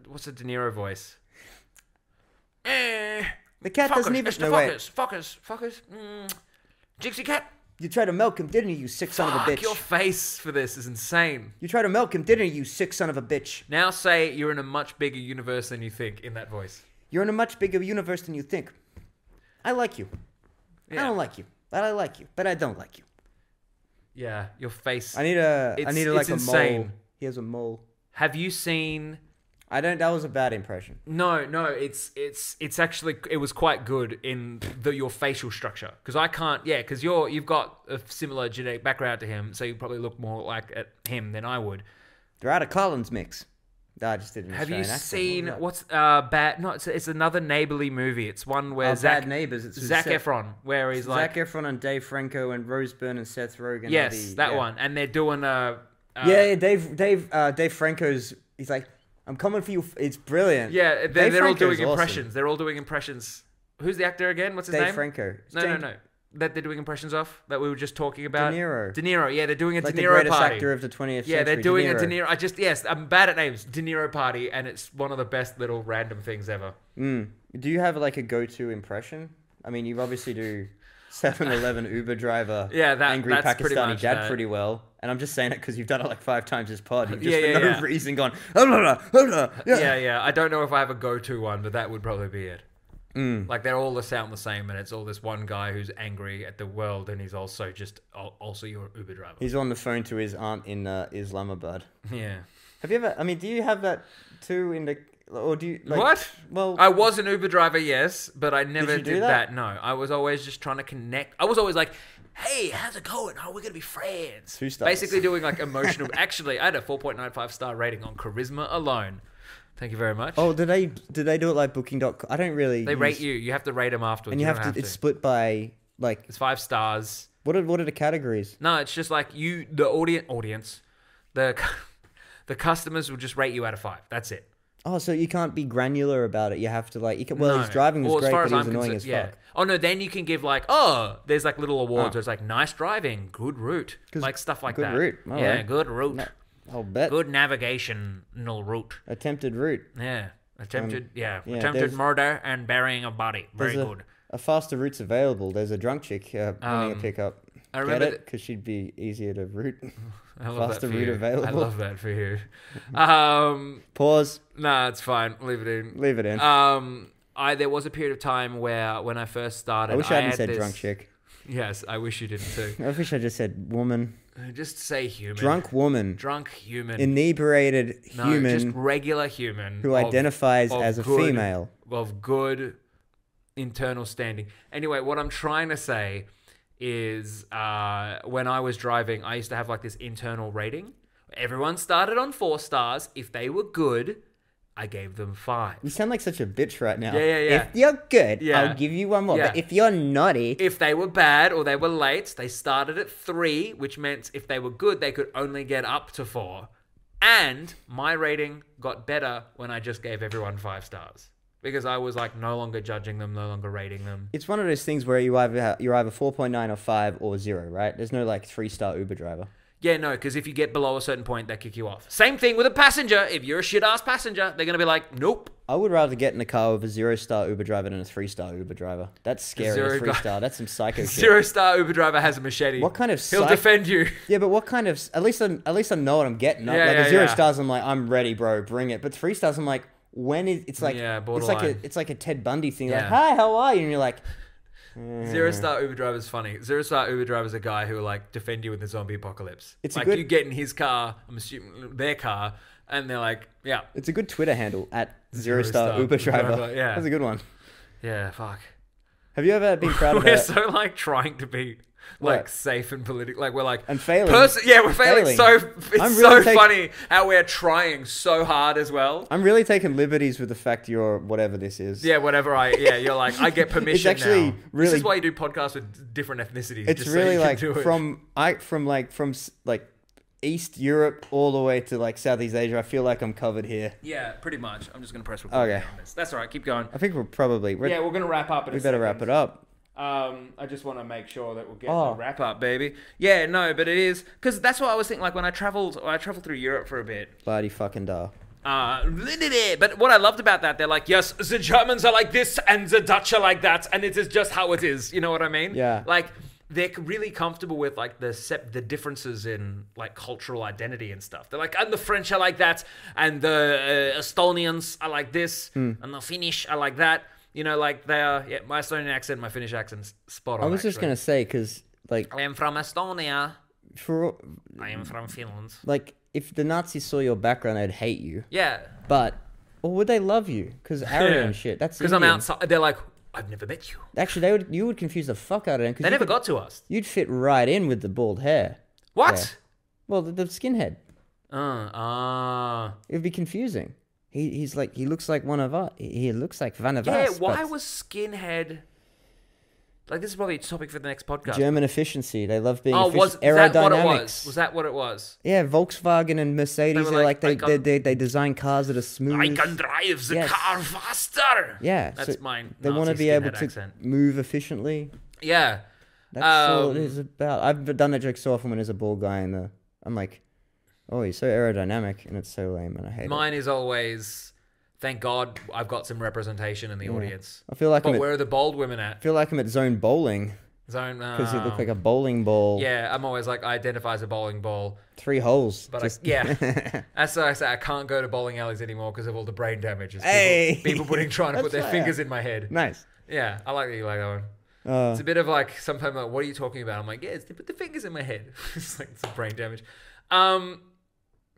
What's a De Niro voice? The cat doesn't even... Fuckers. Jixie cat. You tried to milk him, didn't you, you sick son of a bitch? Your face for this is insane. You tried to milk him, didn't you, sick son of a bitch? Now say you're in a much bigger universe than you think in that voice. You're in a much bigger universe than you think. I like you. Yeah. I don't like you, but I like you, but I don't like you. Yeah, your face. I need like a insane. mole. He has a mole. Have you seen... That was a bad impression. No, it's actually, it was quite good in your facial structure. Because I can't, because you've got a similar genetic background to him, so you probably look more like at him than I would. They're out of Collins mix. No, I just didn't. Have you seen what's bad? No, it's another neighborly movie. It's one where Bad Neighbors. It's Zac Efron, where he's like Zac Efron and Dave Franco and Rose Byrne and Seth Rogen. Yes, that one, and they're doing a. Dave Franco's. He's like, I'm coming for you. It's brilliant. Yeah, they're all doing impressions. Awesome. They're all doing impressions. Who's the actor again? What's his name? Dave Franco. No. That they're doing impressions of that we were just talking about. De Niro. Yeah, they're doing a like De Niro the greatest party. actor of the 20th century. Yeah, they're doing a De Niro. I'm bad at names. De Niro party, and it's one of the best little random things ever. Do you have like a go-to impression? I mean, you obviously do 7-Eleven Uber driver. Yeah, angry that's Pakistani dad pretty well. And I'm just saying it because you've done it like 5 times this pod. You've just for no reason gone. Yeah. I don't know if I have a go-to one, but that would probably be it. Like they're all sound the same, and it's all this one guy who's angry at the world, and he's also your Uber driver. He's on the phone to his aunt in Islamabad. Yeah. Have you ever? I mean, do you have that too in the? Or do you like, what? Well, I was an Uber driver, yes, but I never did that. No, I was always just trying to connect. I was always like, "Hey, how's it going? Oh, we're gonna be friends." 2 stars. Basically, doing like emotional. Actually, I had a 4.95 star rating on charisma alone. Thank you very much. Oh, did they do it like Booking.com? I don't really. They rate you. You have to rate them afterwards. And you have to. It's split by like. It's 5 stars. What are the categories? No, it's just like the audience, the customers will just rate you out of 5. That's it. Oh, so you can't be granular about it. You have to like. His driving was great, but he was annoying as fuck. Oh no, then you can give like, there's like little awards. Where it's like nice driving, good route, like stuff like that. Good route. Oh, yeah, right. Good route. No. I'll bet. Good navigational route. Attempted route. Yeah. Attempted murder and burying a body. Very good. A faster route's available. There's a drunk chick running a pickup. I remember it because she'd be easier to route. I love faster that for route you. available. I love that for you. Pause. Nah, it's fine. Leave it in. Leave it in. There was a period of time where when I first started, I wish I hadn't said drunk chick. Yes, I wish you didn't too. I wish I just said woman. Just say human. Drunk woman. Drunk human. Inebriated human. No, just regular human. Who identifies as a female. Of good internal standing. Anyway, what I'm trying to say is when I was driving, I used to have like this internal rating. Everyone started on 4 stars. If they were good, I gave them 5. You sound like such a bitch right now. Yeah. If you're good, I'll give you 1 more. Yeah. But if you're naughty... If they were bad or they were late, they started at 3, which meant if they were good, they could only get up to 4. And my rating got better when I just gave everyone 5 stars. Because I was like no longer judging them, no longer rating them. It's one of those things where you're either 4.9 or 5 or 0, right? There's no like 3-star Uber driver. Yeah, no, because if you get below a certain point, they kick you off. Same thing with a passenger. If you're a shit-ass passenger, they're going to be like, nope. I would rather get in a car with a 0-star Uber driver than a 3-star Uber driver. That's scary. A 3-star. That's some psycho shit. 0-star Uber driver has a machete. What kind of... He'll defend you. Yeah, but what kind of... At least I know what I'm getting. A 0 stars, I'm like, I'm ready, bro. Bring it. But 3 stars, I'm like, when is... It's like... Yeah, borderline. It's like a Ted Bundy thing. Yeah. Like, hi, how are you? And you're like... Zero star Uber driver is funny. Zero star Uber driver is a guy who will like defend you in the zombie apocalypse. It's like you get in his car, I'm assuming their car, and they're like, yeah. It's a good Twitter handle at zero star Uber driver. Yeah, that's a good one. Yeah, fuck. Have you ever been proud of We're so like trying to be like safe and political, like we're like and failing. We're failing. So it's really funny how we're trying so hard as well. I'm really taking liberties with the fact you're whatever this is. Yeah, whatever you're like I get permission. It's actually now. Really. This is why you do podcasts with different ethnicities. It's really like from East Europe all the way to like Southeast Asia. I feel like I'm covered here. Yeah, pretty much. I'm just gonna press record on this. That's all right. Keep going. I think we're gonna wrap up. We better wrap it up. I just want to make sure that we'll get the wrap up, baby. Yeah, no, but it is because that's what I was thinking. Like when I traveled through Europe for a bit. Bloody fucking da. But what I loved about that, they're like, yes, the Germans are like this and the Dutch are like that, and it is just how it is. You know what I mean? Yeah. Like they're really comfortable with like the differences in like cultural identity and stuff. They're like, and the French are like that, and the Estonians are like this, and the Finnish are like that. You know, like they are, my Estonian accent, my Finnish accent's spot on. I was just going to say, because, like... I am from Estonia. I am from Finland. Like, if the Nazis saw your background, they'd hate you. Yeah. But, or would they love you? Because Aryan shit, that's because I'm outside. They're like, I've never met you. Actually, you would confuse the fuck out of them. They never got to us. You'd fit right in with the bald hair. What? Yeah. Well, the skinhead. It would be confusing. He looks like one of us. He looks like one of us. Yeah, why was skinhead... Like, this is probably a topic for the next podcast. German efficiency. They love being efficient. Aerodynamics. That what it was? Was that what it was? Yeah, Volkswagen and Mercedes, they design cars that are smooth. I can drive the car faster. Yeah. That's mine. They want to be able to move efficiently. Yeah. That's all it is about. I've done that joke so often when there's a bald guy in the... I'm like... Oh, he's so aerodynamic, and it's so lame, and I hate it. Mine is always, thank God I've got some representation in the audience. I feel like where are the bold women at? I feel like I'm at zone bowling. Because it looked like a bowling ball. Yeah, I'm always like, I identify as a bowling ball. 3 holes. But that's why I say I can't go to bowling alleys anymore because of all the brain damage. People trying to put their fingers in my head. Nice. Yeah, I like that you like that one. It's a bit of like, sometimes like, what are you talking about? I'm like, yeah, they put the fingers in my head. It's like, it's a brain damage.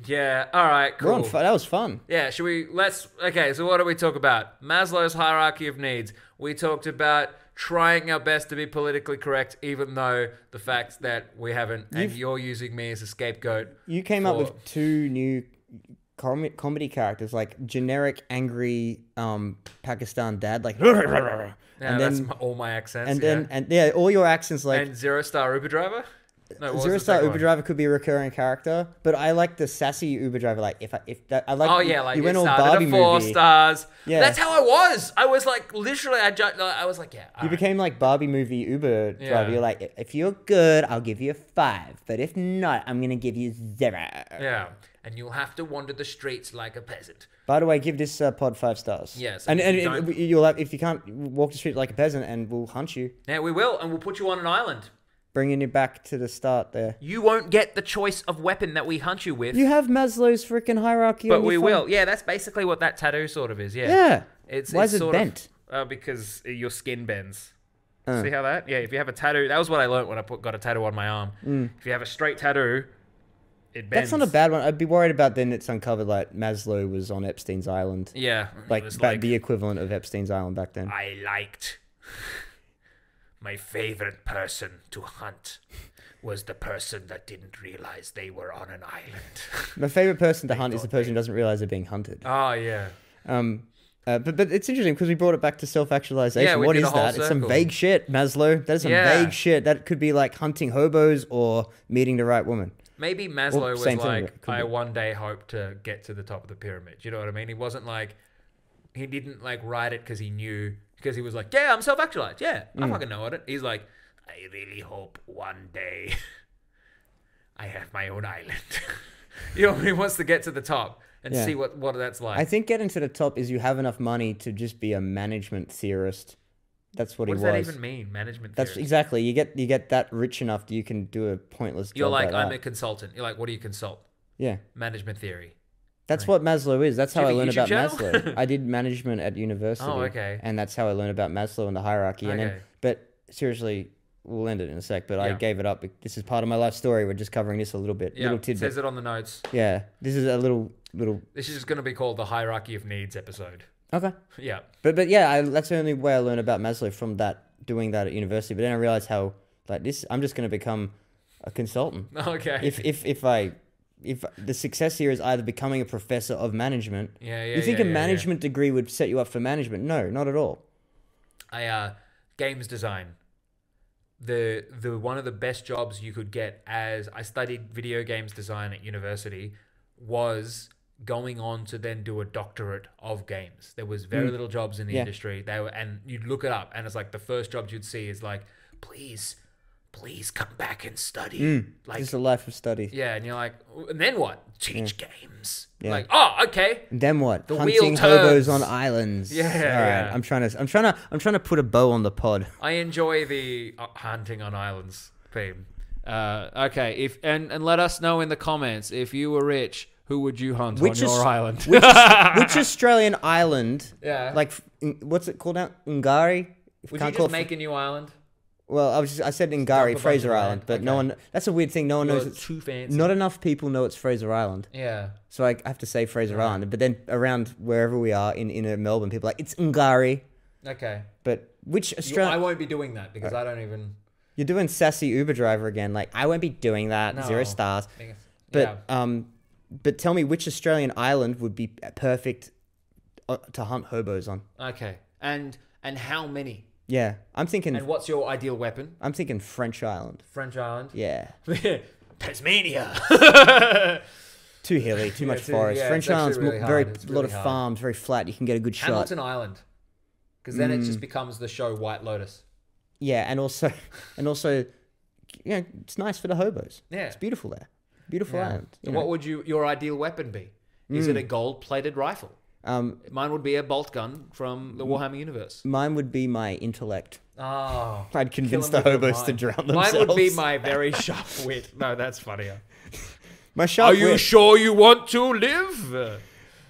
Yeah, alright, cool. That was fun. Yeah, so what do we talk about? Maslow's hierarchy of needs. We talked about trying our best to be politically correct, even though the fact that we haven't, and you're using me as a scapegoat. You came up with 2 new comedy characters, like generic, angry Pakistan dad, like... Yeah, and that's all my accents. And all your accents, like... And Zero Star Uber driver? No, Zero Star Uber driver could be a recurring character, but I like the sassy Uber driver. Like you went all Barbie movie. 4 stars. Yeah, that's how I was. I was like literally. I was like, yeah. You became like Barbie movie Uber driver. You're like, if you're good, I'll give you a 5, but if not, I'm gonna give you 0. Yeah, and you'll have to wander the streets like a peasant. By the way, give this pod 5 stars. Yes, and you'll have, if you can't walk the street like a peasant, and we'll hunt you. Yeah, we will, and we'll put you on an island. Bringing you back to the start there. You won't get the choice of weapon that we hunt you with. You have Maslow's freaking hierarchy. But we will. Yeah, that's basically what that tattoo sort of is. Yeah. Yeah. Why is it bent? Because your skin bends. See how that? Yeah, if you have a tattoo... That was what I learned when I got a tattoo on my arm. If you have a straight tattoo, it bends. That's not a bad one. I'd be worried about then it's uncovered like Maslow was on Epstein's Island. Yeah. Like the equivalent of Epstein's Island back then. I liked... My favorite person to hunt was the person that didn't realize they were on an island. My favorite person to hunt is the person who doesn't realize they're being hunted. Oh, yeah. But it's interesting because we brought it back to self-actualization. Yeah, what is that? It's some vague shit, Maslow. That is some vague shit. That could be like hunting hobos or meeting the right woman. Maybe Maslow was like, I one day hope to get to the top of the pyramid. You know what I mean? He wasn't like, he didn't like write it because he knew... Because he was like, yeah, I'm self-actualized. Yeah, I fucking know it. He's like, I really hope one day I have my own island. You know, he wants to get to the top and see what that's like. I think getting to the top is you have enough money to just be a management theorist. That's what he was. What does that even mean, management theorist? That's exactly. You get that rich enough that you can do a pointless job. You're like, I'm a consultant. You're like, what do you consult? Yeah. Management theory. That's what Maslow is. That's how I learned about Maslow. I did management at university. Oh, okay. And that's how I learned about Maslow and the hierarchy. Okay. And then, but seriously, we'll end it in a sec, but I gave it up. This is part of my life story. We're just covering this a little bit. Little tidbit. It says it on the notes. Yeah. This is a little. This is just going to be called the hierarchy of needs episode. Okay. Yeah. But yeah, that's the only way I learned about Maslow from doing that at university. But then I realized how I'm just going to become a consultant. Okay. If the success here is either becoming a professor of management. You think a management degree would set you up for management? No, not at all. Games design. The one of the best jobs you could get, as I studied video games design at university, was going on to then do a doctorate of games. There was very little jobs in the industry. And you'd look it up, and it's like the first jobs you'd see is like, please come back and study. Like, it's a life of study. Yeah, and you're like, and then what? Teach games. Yeah. Like, oh, okay. And then what? The Hunting wheel hobos turns. on islands. Yeah, all right. I'm trying to put a bow on the pod. I enjoy the hunting on islands theme. Okay, and let us know in the comments, if you were rich, who would you hunt on your island? Which Australian island? Yeah. Like, what's it called now? Ngari? Would you just make a new island? Well, I said Ngari, Fraser Island, but no one. That's a weird thing. No one knows it's too fancy. Not enough people know it's Fraser Island. Yeah. So I have to say Fraser Island, but then around wherever we are in Melbourne, people are like, it's Ngari. Okay. But which Australian? I won't be doing that because I don't even. You're doing sassy Uber driver again. Like, I won't be doing that. No. 0 stars. But tell me, which Australian island would be perfect to hunt hobos on? Okay. And how many? Yeah, I'm thinking. And what's your ideal weapon? I'm thinking French Island. French Island? Yeah. Tasmania. Too hilly, too much forest. French Island's really a lot of farms, very flat. You can get a good shot. Hamilton Island. Because then it just becomes the show White Lotus. Yeah, and also, it's nice for the hobos. Yeah. It's beautiful there. Beautiful island. So what would your ideal weapon be? Is it a gold-plated rifle? Mine would be a bolt gun from the Warhammer universe. Mine would be my intellect. Oh. I'd convince the hobos to drown themselves. Mine would be my very sharp wit. No, that's funnier. My sharp wit. Are you sure you want to live?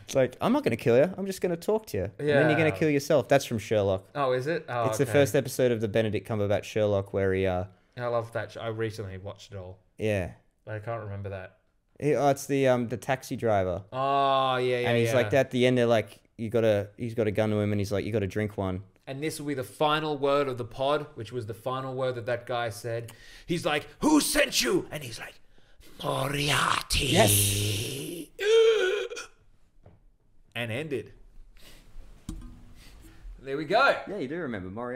It's like, I'm not going to kill you. I'm just going to talk to you. Yeah. And then you're going to kill yourself. That's from Sherlock. Oh, is it? Oh, it's the first episode of the Benedict Cumberbatch Sherlock where he... I love that show. I recently watched it all. Yeah. But I can't remember that. It's the taxi driver. Oh, yeah. And he's like, at the end, they're like, he's got a gun to him, and he's like, you got to drink one. And this will be the final word of the pod, which was the final word that guy said. He's like, who sent you? And he's like, Moriarty. Yes. And ended. There we go. Yeah, you do remember Moriarty.